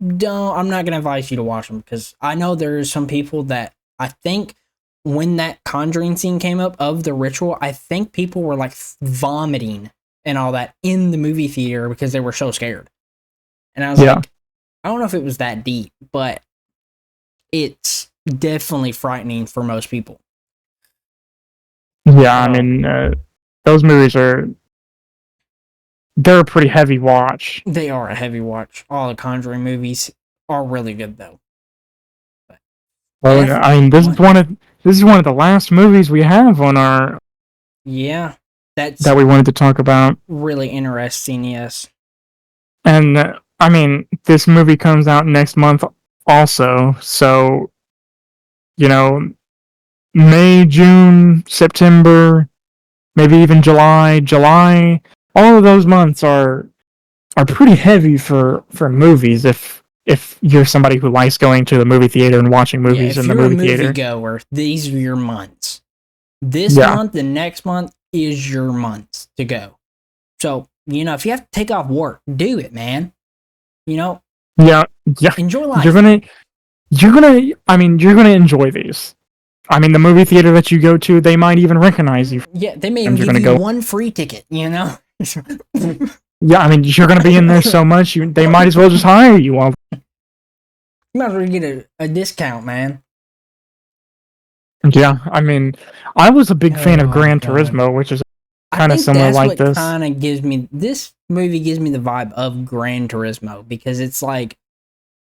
I'm not gonna advise you to watch them because I know there's some people that I think when that Conjuring scene came up of the ritual, I think people were like vomiting and all that in the movie theater because they were so scared. And I was like, I don't know if it was that deep, but it's definitely frightening for most people. Yeah, those movies they're a pretty heavy watch. They are a heavy watch. All the Conjuring movies are really good though. This is one of the last movies we have on our that we wanted to talk about. Really interesting, yes. And this movie comes out next month also, so May, June, September, maybe even July, all of those months are pretty heavy for movies if you're somebody who likes going to the movie theater and watching movies in the movie theater. If you're a moviegoer, these are your months. This month, the next month is your months to go. So, if you have to take off work, do it, man. Yeah. Enjoy life. You're gonna enjoy these. The movie theater that you go to, they might even recognize you. Yeah, they may even give you one free ticket, Yeah, you're gonna be in there so much, they might as well just hire you. You might as well get a discount, man. Yeah, I was a big fan of Gran Turismo, which is kind of similar like this. Kind of gives me this movie gives me the vibe of Gran Turismo, because it's like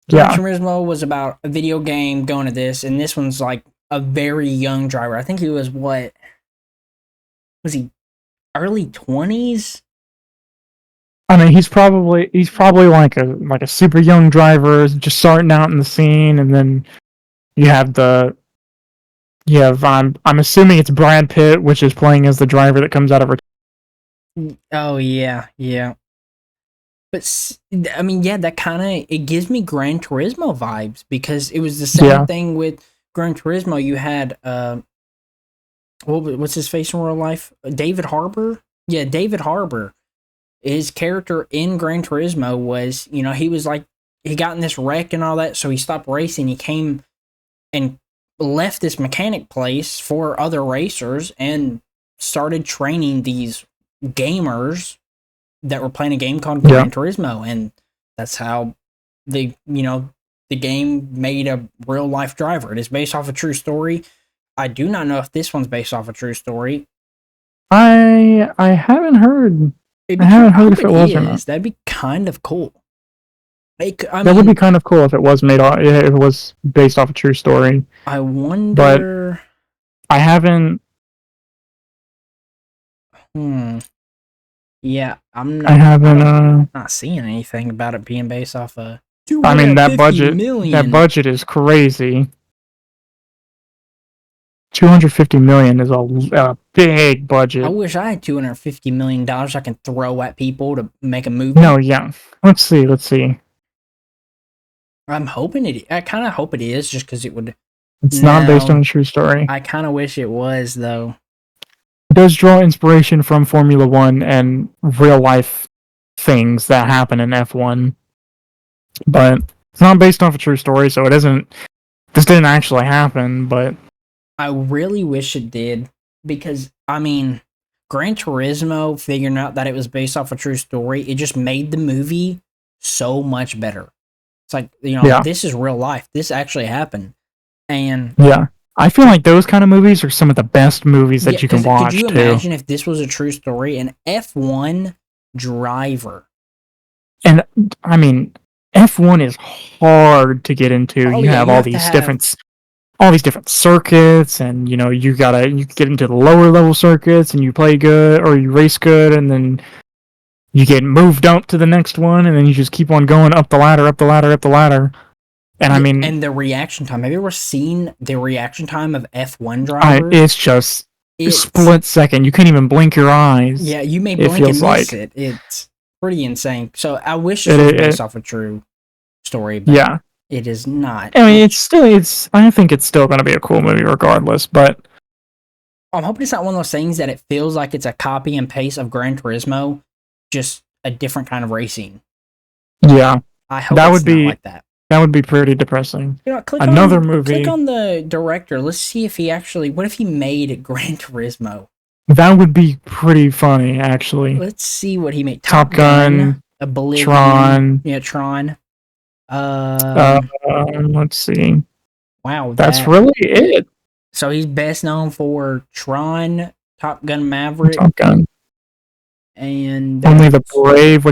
Gran Turismo was about a video game going to this, and this one's like a very young driver. I think he was he early 20s? I mean, he's probably like a super young driver just starting out in the scene, and then you have I'm assuming it's Brad Pitt, which is playing as the driver that comes out of retirement. Oh yeah. But I mean, yeah, that kind of it gives me Gran Turismo vibes, because it was the same thing with Gran Turismo. You had what's his face in real life? David Harbour. Yeah, David Harbour. His character in Gran Turismo was, he was like, he got in this wreck and all that, so he stopped racing. He came and left this mechanic place for other racers and started training these gamers that were playing a game called Gran Turismo, and that's how the game made a real life driver. It is based off a true story. I do not know if this one's based off a true story. I haven't heard. I haven't heard if it was or not. That'd be kind of cool. That would be kind of cool if it was if it was based off a true story. I wonder. But I haven't. Yeah, I'm not seeing anything about it being based off a. I mean, that budget is crazy. $250 million is a big budget. I wish I had $250 million I can throw at people to make a movie. No, yeah. Let's see. I'm hoping I kind of hope it is, just because it would. It's not based on a true story. I kind of wish it was, though. It does draw inspiration from Formula 1 and real life things that happen in F1, but it's not based off a true story, so it isn't. This didn't actually happen, but I really wish it did, because I mean, Gran Turismo, figuring out that it was based off a true story, it just made the movie so much better. It's like, this is real life. This actually happened. And yeah, I feel like those kind of movies are some of the best movies that you can watch. Could you imagine if this was a true story, an F1 driver? And I mean, F1 is hard to get into. You have all these different circuits, and you get into the lower level circuits, and you play good or you race good, and then you get moved up to the next one, and then you just keep on going up the ladder. And I mean, and the reaction time. Have you ever seen the reaction time of F1 drivers? It's just split second. You can't even blink your eyes. Yeah, you may blink and miss it. It's pretty insane. So I wish it was based off a true story. But it is not. I mean, I think it's still going to be a cool movie regardless. But I'm hoping it's not one of those things that it feels like it's a copy and paste of Gran Turismo, just a different kind of racing. Yeah, I hope that would be like that. That would be pretty depressing. Click on the director. Let's see if he actually. What if he made Gran Turismo? That would be pretty funny, actually. Let's see what he made. Top Gun, Oblivion, Tron. Yeah, Tron. Let's see. Wow, that's really it. So he's best known for Tron, Top Gun Maverick, Top Gun, and Only the Brave,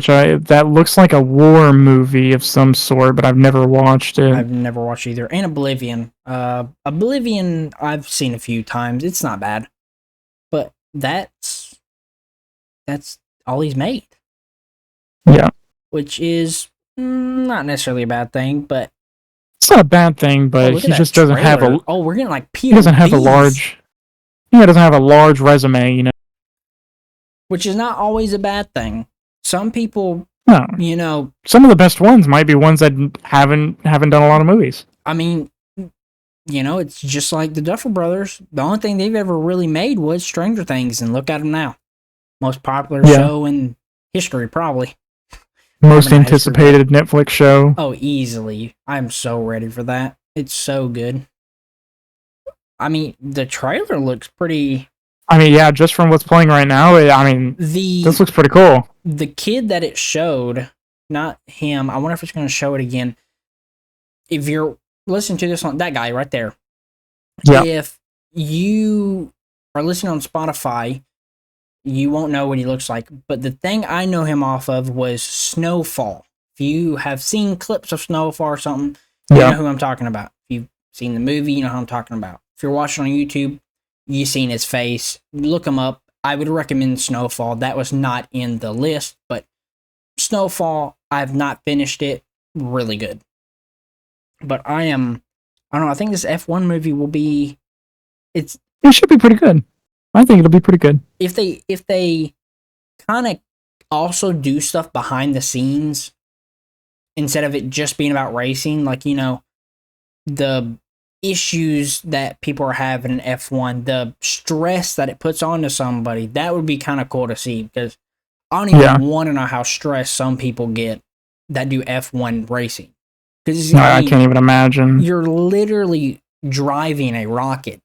that looks like a war movie of some sort, but I've never watched it. I've never watched either. And Oblivion. Oblivion, I've seen a few times. It's not bad, but that's all he's made. Yeah, which is not necessarily a bad thing, but it's not a bad thing. But he just doesn't have a. Oh, we're getting like He doesn't have a large. Yeah, doesn't have a large resume, Which is not always a bad thing. Some people, some of the best ones might be ones that haven't done a lot of movies. I mean, it's just like the Duffer Brothers. The only thing they've ever really made was Stranger Things, and look at them now. Most popular show in history, probably. Most anticipated Netflix show. Oh, easily. I'm so ready for that. It's so good. I mean, the trailer looks pretty... I mean, yeah, just from what's playing right now, this looks pretty cool. The kid that it showed, not him, I wonder if it's going to show it again. If you're listening to this on that guy right there, if you are listening on Spotify, you won't know what he looks like. But the thing I know him off of was Snowfall. If you have seen clips of Snowfall or something, you know who I'm talking about. If you've seen the movie, you know who I'm talking about. If you're watching on YouTube, you've seen his face. Look him up. I would recommend Snowfall. That was not in the list, but Snowfall, I've not finished it. Really good. But I don't know, I think this F1 movie will be, it should be pretty good. I think it'll be pretty good. If they kind of also do stuff behind the scenes, instead of it just being about racing, like, you know, the issues that people are having in F1, the stress that it puts onto somebody, that would be kind of cool to see, because I don't even want to know how stressed some people get that do F1 racing. Because I can't even imagine. You're literally driving a rocket.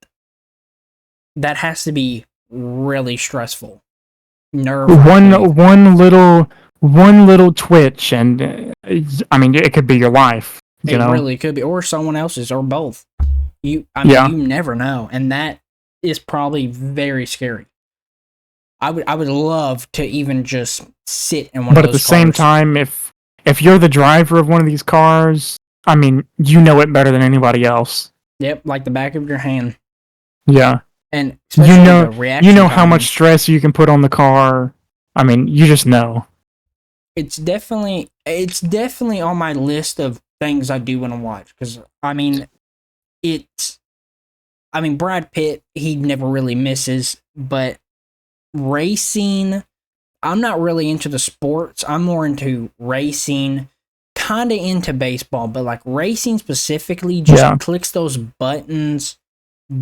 That has to be really stressful. One little twitch, and I mean, it could be your life. You know? Really could be, or someone else's, or both. You never know, and that is probably very scary. I would love to even just sit in one of those cars. But at the same time, if you're the driver of one of these cars, I mean, you know it better than anybody else. Yep, like the back of your hand. Yeah. And you know how much stress you can put on the car. I mean, you just know. It's definitely on my list of things I do want to watch, because Brad Pitt, he never really misses, but racing, I'm not really into the sports. I'm more into racing, kind of into baseball, but like racing specifically, just clicks those buttons.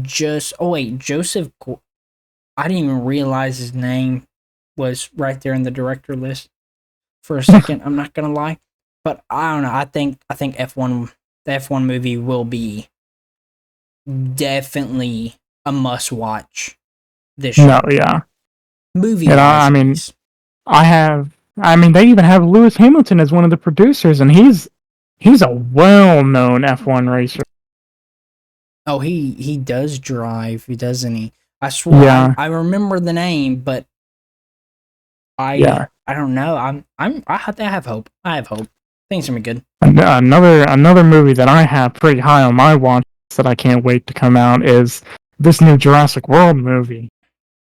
Joseph, I didn't even realize his name was right there in the director list for a second. I'm not gonna lie, but I don't know. I think F1, the F1 movie will be definitely a must watch this year. No, yeah. Movie. And they even have Lewis Hamilton as one of the producers, and he's a well-known F1 racer. Oh, he does drive, doesn't he? I swear, I remember the name, but I don't know. I have hope. I have hope. Things gonna be good. Another movie that I have pretty high on my watch list that I can't wait to come out is this new Jurassic World movie,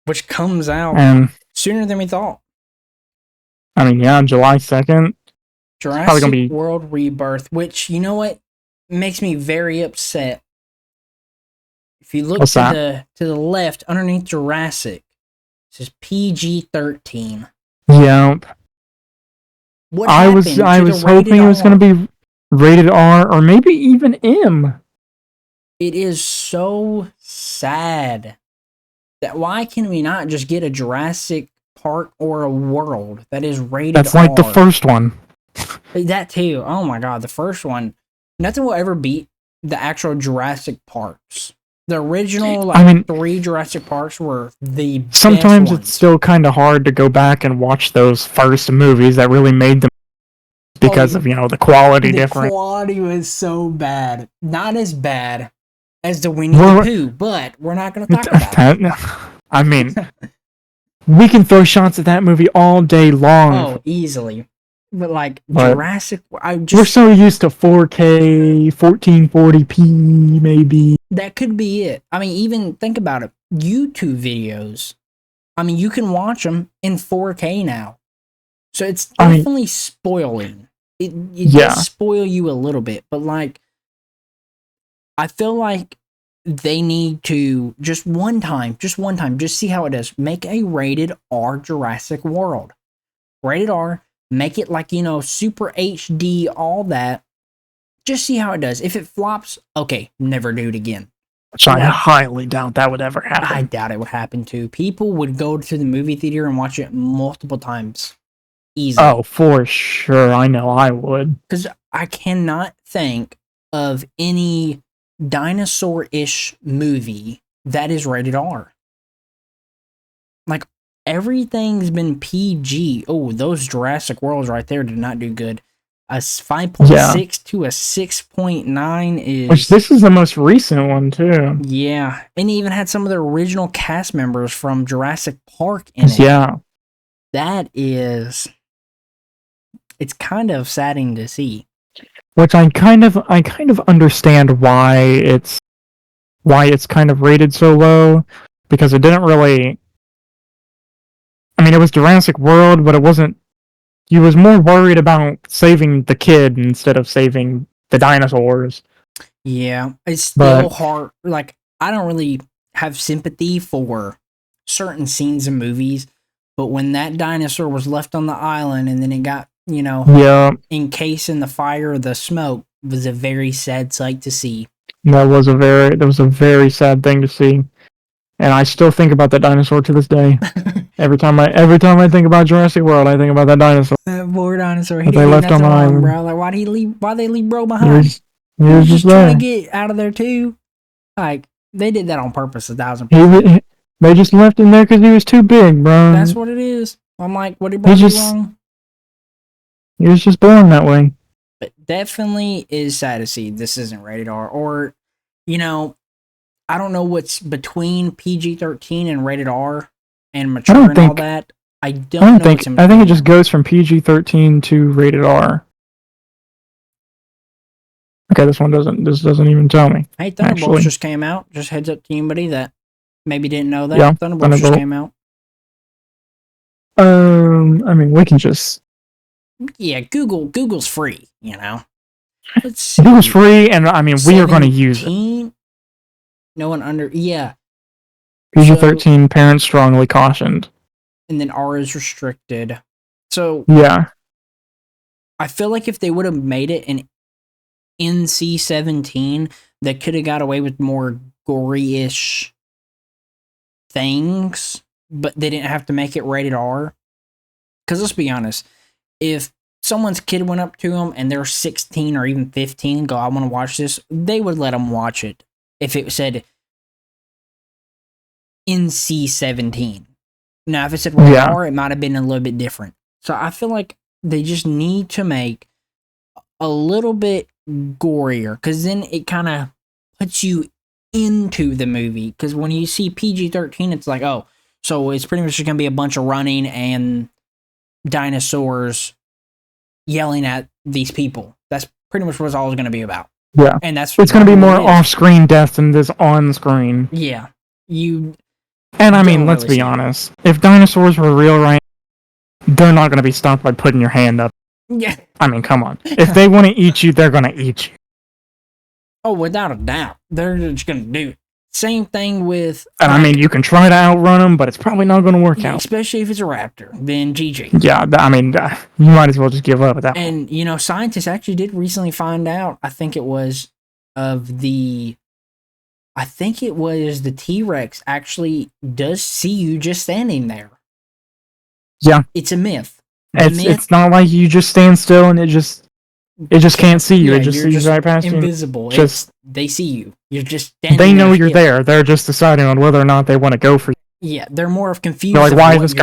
which comes out sooner than we thought. I mean, July 2nd. Jurassic World Rebirth, which, you know what, makes me very upset. If you look to the left, underneath Jurassic, it says PG-13. Yep. I was hoping it was going to be rated R or maybe even M. It is so sad that why can we not just get a Jurassic Park or a World that is rated R? That's like the first one. That too. Oh my god, the first one. Nothing will ever beat the actual Jurassic Parks. The original, 3 Jurassic Parks were the best sometimes ones. It's still kind of hard to go back and watch those first movies that really made them because of, the quality difference. The quality was so bad. Not as bad as the Winnie the Pooh, but we're not going to talk about that. I mean, we can throw shots at that movie all day long. Oh, easily. But Jurassic, we're so used to 4K, 1440p, maybe. That could be it. I mean, even think about it. YouTube videos. I mean, you can watch them in 4K now. So it's definitely spoiling. It does spoil you a little bit. But, I feel like they need to, just one time, just see how it does. Make a rated R Jurassic World. Rated R. Make it super HD, all that. Just see how it does. If it flops, okay, never do it again. Which I highly doubt that would ever happen. I doubt it would happen too. People would go to the movie theater and watch it multiple times. Easily. Oh, for sure. I know I would. Because I cannot think of any dinosaur-ish movie that is rated R. Everything's been PG. Oh, those Jurassic Worlds right there did not do good. A 5.6 to a 6.9 is... Which this is the most recent one, too. Yeah. And it even had some of the original cast members from Jurassic Park in it. Yeah. That is... It's kind of saddening to see. Which I kind of understand why it's kind of rated so low, because it didn't really... I mean, it was Jurassic World, but it wasn't... You was more worried about saving the kid instead of saving the dinosaurs. Yeah, it's still hard. Like, I don't really have sympathy for certain scenes in movies, but when that dinosaur was left on the island and then it got, encased in the fire or the smoke, it was a very sad sight to see. That was a very sad thing to see. And I still think about that dinosaur to this day. Every time I think about Jurassic World, I think about that dinosaur. That poor dinosaur. He didn't do nothing wrong, bro. Like, why they leave bro behind? He was just trying to get out of there too. Like, they did that on purpose 1,000%. They just left him there because he was too big, bro. That's what it is. I'm like, what did bro do wrong? He was just born that way. But definitely is sad to see this isn't rated R. Or, I don't know what's between PG-13 and rated R and mature and all that. I don't know. I think it just goes from PG-13 to rated R. Okay, this doesn't even tell me. Hey, Thunderbolts just came out. Just heads up to anybody that maybe didn't know that. Yeah, Thunderbolts just came out. I mean, we can just... Yeah, Google's free, Let's see. Google's free, and I mean, we are going to use it. No one under... Yeah. PG-13, parents strongly cautioned. And then R is restricted. So... Yeah. I feel like if they would have made it an NC-17, they could have got away with more gory-ish things, but they didn't have to make it rated R. Because let's be honest, if someone's kid went up to them and they're 16 or even 15 and go, I want to watch this, they would let them watch it if it said NC-17. Now, if it said rated R, it might have been a little bit different. So I feel like they just need to make a little bit gorier, because then it kind of puts you into the movie. Because when you see PG-13, it's like, oh, so it's pretty much just going to be a bunch of running and dinosaurs yelling at these people. That's pretty much what it's all going to be about. Yeah. And it's going to be more off-screen death than this on-screen. Yeah. And I mean, let's be honest. If dinosaurs were real right, they're not going to be stopped by putting your hand up. Yeah. I mean, come on. If they want to eat you, they're going to eat you. Oh, without a doubt. They're just going to do it. Same thing with... And I mean, you can try to outrun them, but it's probably not going to work out. Especially if it's a raptor. Then GG. Yeah, I mean, you might as well just give up at that point. And, scientists actually did recently find out, I think it was the T-Rex actually does see you just standing there. Yeah. It's a myth. It's not like you just stand still and it just can't see you. Yeah, it just sees right past you. Invisible. They see you. You're just standing there. They know you're there. They're just deciding on whether or not they want to go for you. Yeah, they're more of confused. They're like, why is this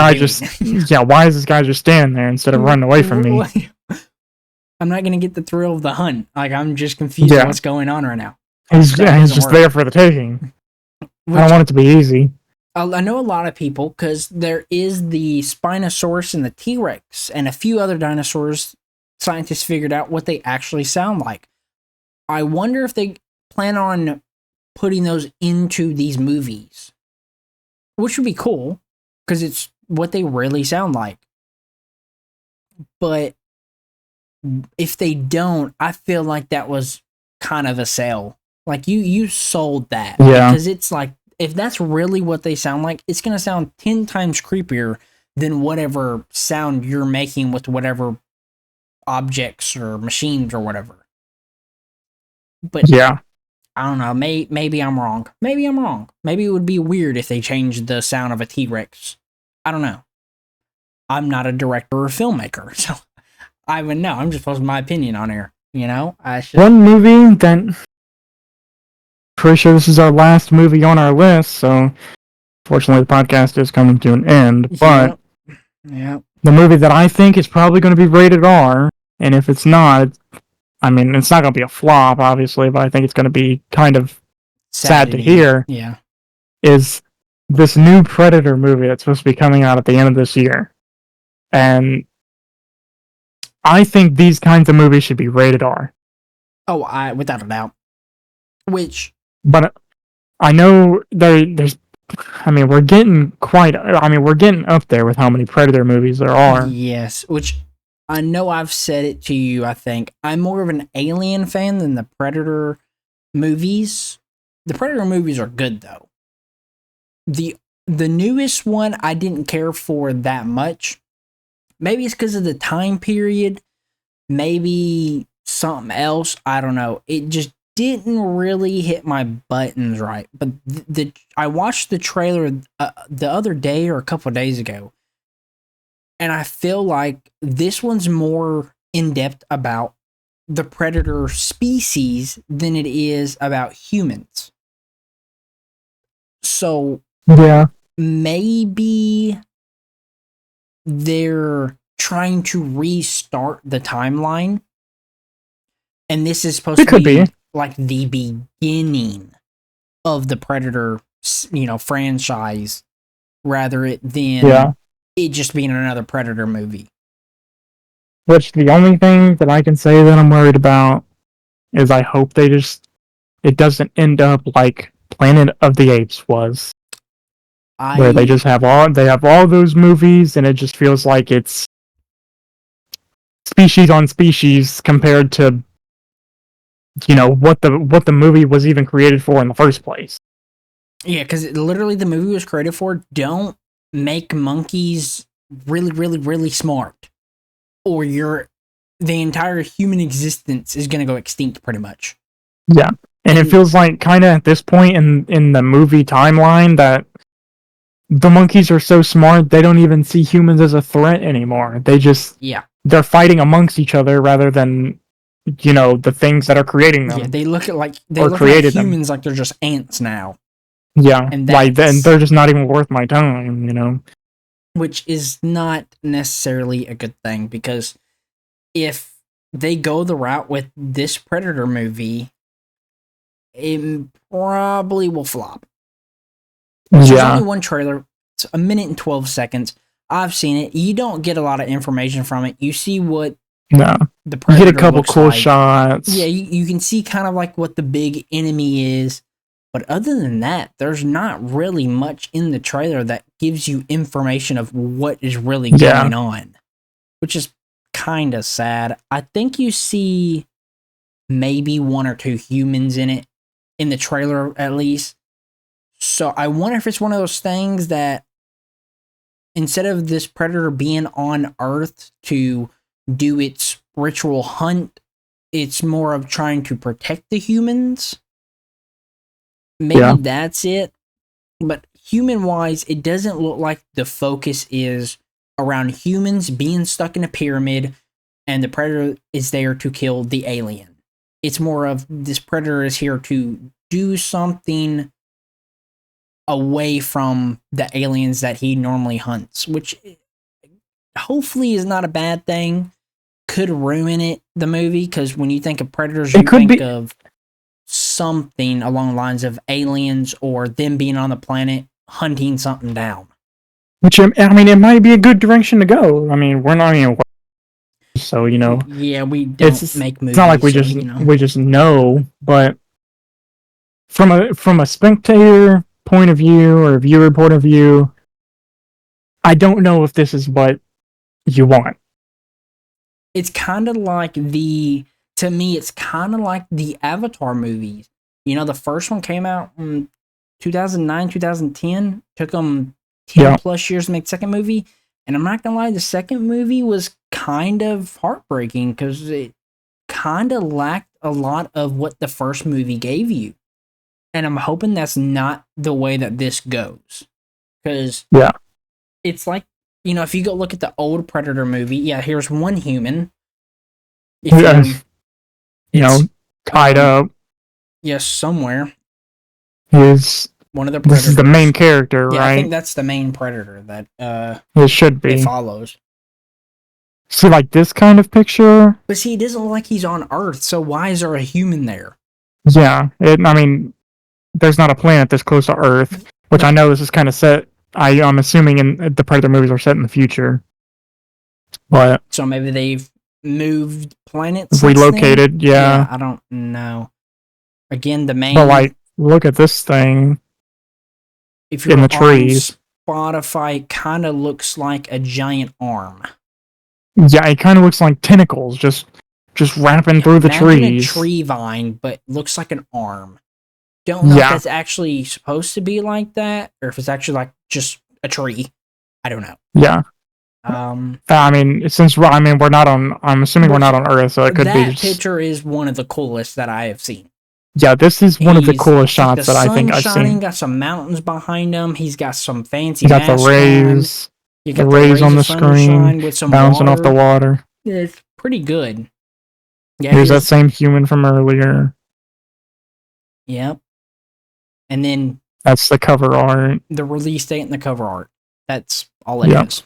guy just standing there instead of running away from me? I'm not gonna get the thrill of the hunt. Like, I'm just confused at what's going on right now. He's just there for the taking. I don't want it to be easy. I know a lot of people, because there is the Spinosaurus and the T-Rex and a few other dinosaurs. Scientists figured out what they actually sound like. I wonder if they plan on putting those into these movies, which would be cool, because it's what they really sound like. But if they don't, I feel like that was kind of a sell. Like, you sold that. Yeah. Because it's like, if that's really what they sound like, it's going to sound 10 times creepier than whatever sound you're making with whatever objects or machines or whatever. But yeah, I don't know. Maybe I'm wrong. Maybe I'm wrong. Maybe it would be weird if they changed the sound of a T-Rex. I don't know. I'm not a director or filmmaker, so I wouldn't know. I'm just posting my opinion on here. One movie that... Pretty sure this is our last movie on our list, so fortunately the podcast is coming to an end. But yeah. The movie that I think is probably going to be rated R And if it's not, I mean, it's not going to be a flop, obviously, but I think it's going to be kind of sad to hear. Yeah. Is this new Predator movie that's supposed to be coming out at the end of this year. And I think these kinds of movies should be rated R. Oh, without a doubt. But I know there's. I mean, we're getting up there with how many Predator movies there are. Yes, which I know I've said it to you, I think. I'm more of an Alien fan than the Predator movies. The Predator movies are good, though. The newest one I didn't care for that much. Maybe it's because of the time period. Maybe something else. I don't know. It just didn't really hit my buttons right. But I watched the trailer the other day or a couple of days ago. And I feel like this one's more in-depth about the Predator species than it is about humans. So, yeah, maybe they're trying to restart the timeline. And this is supposed to be like the beginning of the Predator, franchise, rather than it just being another Predator movie. Which the only thing that I can say that I'm worried about is I hope it doesn't end up like Planet of the Apes was. Where they just have all those movies and it just feels like it's species on species compared to what the movie was even created for in the first place. Yeah, because literally the movie was created for don't make monkeys really, really, really smart, or the entire human existence is going to go extinct pretty much. Yeah, and it feels like kind of at this point in the movie timeline that the monkeys are so smart they don't even see humans as a threat anymore. They're fighting amongst each other rather than the things that are creating them. Yeah, they look at humans like they're just ants now. Yeah, and they're just not even worth my time, Which is not necessarily a good thing, because if they go the route with this Predator movie, it probably will flop. There's only one trailer. It's 1 minute and 12 seconds. I've seen it. You don't get a lot of information from it. You see what the Predator you get a couple cool shots. Yeah, you can see kind of like what the big enemy is. But other than that, there's not really much in the trailer that gives you information of what is really going on, which is kind of sad. I think you see maybe 1 or 2 humans in it, in the trailer at least. So I wonder if it's one of those things that instead of this Predator being on Earth to do its ritual hunt, it's more of trying to protect the humans. Maybe that's it. But human-wise, it doesn't look like the focus is around humans being stuck in a pyramid and the Predator is there to kill the alien. It's more of this Predator is here to do something away from the aliens that he normally hunts, which hopefully is not a bad thing. Could ruin the movie, because when you think of Predators, you think of something along the lines of aliens or them being on the planet hunting something down. Which, I mean, it might be a good direction to go. I mean, we're not even... So, Yeah, we don't make movies. It's not like we just know, but from a spectator point of view or viewer point of view, I don't know if this is what you want. It's kind of like to me, it's kind of like the Avatar movies. The first one came out in 2009, 2010. Took them 10 plus years to make the second movie. And I'm not going to lie, the second movie was kind of heartbreaking because it kind of lacked a lot of what the first movie gave you. And I'm hoping that's not the way that this goes. Because it's like, if you go look at the old Predator movie, here's one human. Tied up. Yes, somewhere. This one of the Predators. This is the main character, right? I think that's the main Predator that it should be. It follows. See, like this kind of picture. But see, it doesn't look like he's on Earth, so why is there a human there? Yeah, I mean, there's not a planet this close to Earth, which I know this is kind of set. I'm assuming in the Predator movies are set in the future, but so maybe they've moved planets, relocated. Yeah, I don't know. Again, the main. But like, look at this thing. If you're in the trees, Spotify, it kind of looks like a giant arm. Yeah, it kind of looks like tentacles, just wrapping through the trees. A tree vine, but looks like an arm. Don't know if that's actually supposed to be like that, or if it's actually like just a tree. I don't know. Yeah. I mean, we're not on. I'm assuming we're not on Earth, so it could be. That picture is one of the coolest that I have seen. Yeah, this is one of the coolest shots that I think I've seen. Got some mountains behind him. He's got some fancy. You got the rays. You got the rays on the screen with some bouncing off the water. Yeah, it's pretty good. Yeah, here's that same human from earlier. Yep. And then that's the cover art. The release date and the cover art. That's all it is.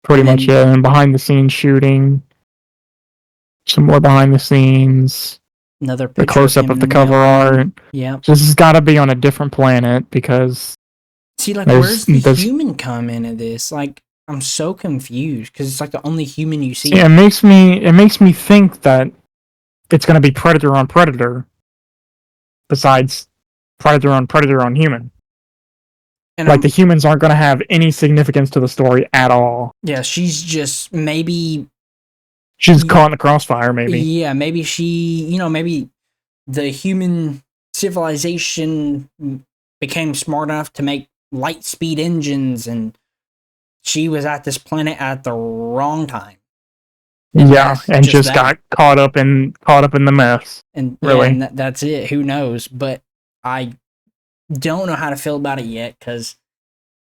Pretty much, yeah. And behind the scenes shooting. Some more behind the scenes. Another the close up of the cover art. Yeah. This has got to be on a different planet because. See, like, where's the human come into this? Like, I'm so confused because it's like the only human you see. Yeah, it makes me think that it's going to be Predator on Predator. Besides Predator on human. And like the humans aren't going to have any significance to the story at all. Yeah, she's just maybe. She's caught in the crossfire, maybe. Yeah, maybe maybe the human civilization became smart enough to make light speed engines, and she was at this planet at the wrong time. And just got caught up in the mess. And really, and that's it. Who knows? But I don't know how to feel about it yet, because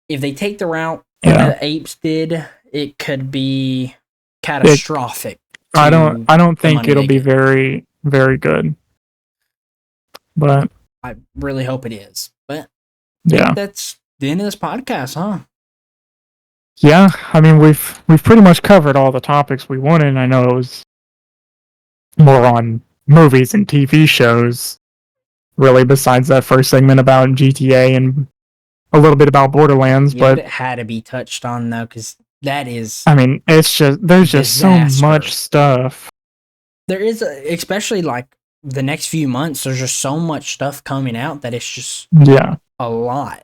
if they take the route the apes did, it could be catastrophic. I don't think it'll be very, very good. But I really hope it is. But yeah, that's the end of this podcast, huh? Yeah, I mean we've pretty much covered all the topics we wanted. I know it was more on movies and TV shows, really, besides that first segment about GTA and a little bit about Borderlands. Yeah, but it had to be touched on though, because that is. I mean, there's just so much stuff. There is, especially like the next few months. There's just so much stuff coming out that it's just a lot.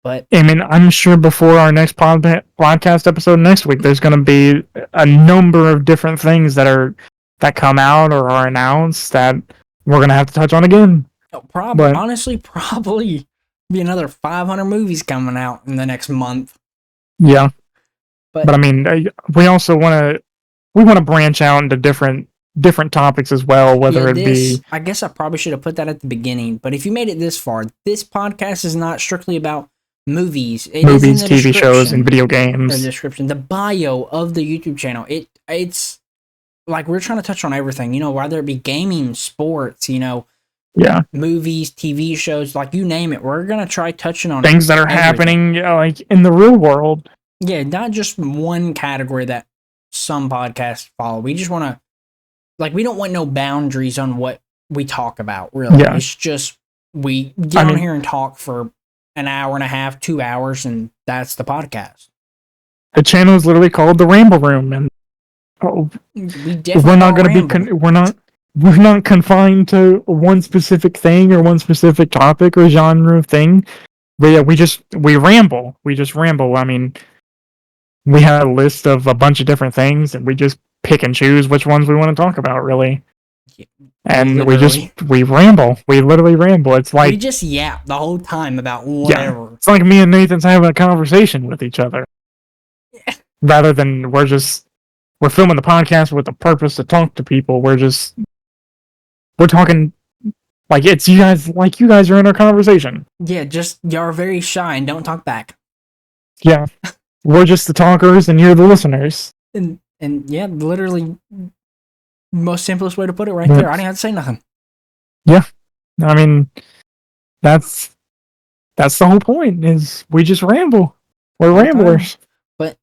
But I mean, I'm sure before our next podcast episode next week, there's going to be a number of different things that come out or are announced that we're going to have to touch on again. Honestly, probably be another 500 movies coming out in the next month. Yeah, but I mean, we also want to branch out into different topics as well, whether it be. I guess I probably should have put that at the beginning. But if you made it this far, this podcast is not strictly about movies, TV shows, and video games. The description, the bio of the YouTube channel. It's like we're trying to touch on everything. Whether it be gaming, sports, movies, TV shows, like you name it. We're gonna try touching on things that are happening, like in the real world. Yeah, not just one category that some podcasts follow. We just want to, we don't want no boundaries on what we talk about. Really, it's just we get on here and talk for an hour and a half, 2 hours, and that's the podcast. The channel is literally called the Ramble Room, and we're not going to be we're not confined to one specific thing or one specific topic or genre of thing. But yeah, we ramble. We just ramble. I mean, we have a list of a bunch of different things, and we just pick and choose which ones we want to talk about, really. And we ramble. We literally ramble. It's like we just yap the whole time about whatever. Yeah, it's like me and Nathan's having a conversation with each other. Yeah. Rather than we're filming the podcast with the purpose to talk to people. We're talking like it's you guys are in our conversation. Yeah, just you're very shy and don't talk back. Yeah. We're just the talkers and you're the listeners. And yeah, literally most simplest way to put it right there. I didn't have to say nothing. Yeah. I mean, that's the whole point is we just ramble. We're ramblers. But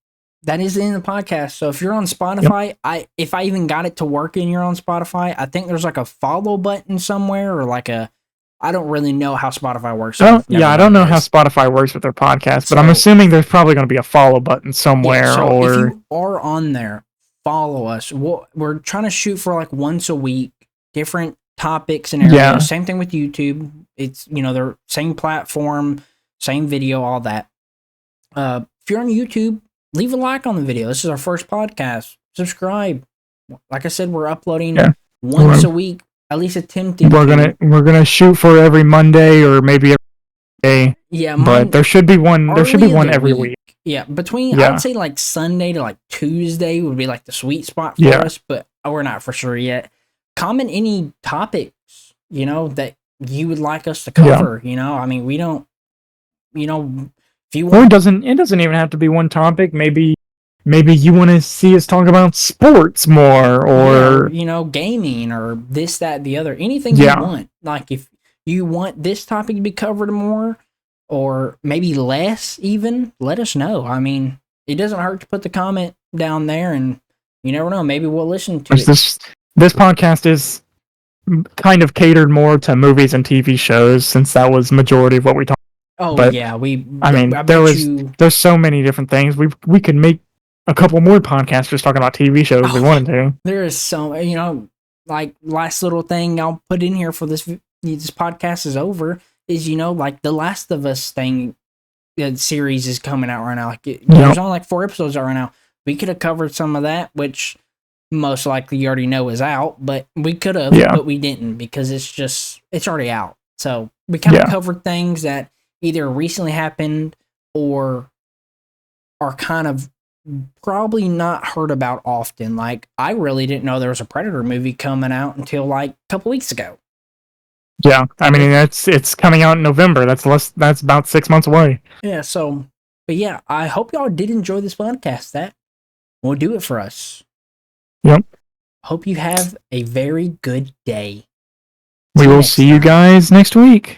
that is the end of the podcast. So if you're on Spotify, if I even got it to work and you're on Spotify, I think there's like a follow button somewhere, or like I don't really know how Spotify works. I don't know how Spotify works with their podcast, but I'm assuming there's probably going to be a follow button somewhere. Yeah, so or if you are on there, follow us. We're trying to shoot for like once a week, different topics and areas. Yeah. Same thing with YouTube. It's, they're same platform, same video, all that. If you're on YouTube, leave a like on the video. This is our first podcast. Subscribe. Like I said, we're uploading once a week, at least attempting. We're gonna shoot for every Monday or maybe every day. Yeah, but there should be one. There should be one every week. Yeah, I'd say like Sunday to like Tuesday would be like the sweet spot for us, but we're not for sure yet. Comment any topics, that you would like us to cover. I mean, we don't, if you want. Or it doesn't even have to be one topic. Maybe you want to see us talk about sports more, or gaming, or this, that, the other. Anything you want. Like if you want this topic to be covered more, or maybe less, even, let us know. I mean, it doesn't hurt to put the comment down there, and you never know. Maybe we'll listen to it. This podcast is kind of catered more to movies and TV shows, since that was majority of what we talked. Oh, but, yeah, there's so many different things. We could make a couple more podcasts just talking about TV shows if we wanted to. There is so, like, last little thing I'll put in here for this podcast is over, is, like, the Last of Us thing, the series is coming out right now. Like, there's only like 4 episodes out right now. We could have covered some of that, which most likely you already know is out, but we could have, but we didn't, because it's already out. So we kind of covered things that either recently happened or are kind of probably not heard about often. Like, I really didn't know there was a Predator movie coming out until like a couple weeks ago. Yeah, I mean, it's coming out in November. That's about 6 months away. Yeah, so, but yeah, I hope y'all did enjoy this podcast. That will do it for us. Yep. Hope you have a very good day. We will see you guys next week.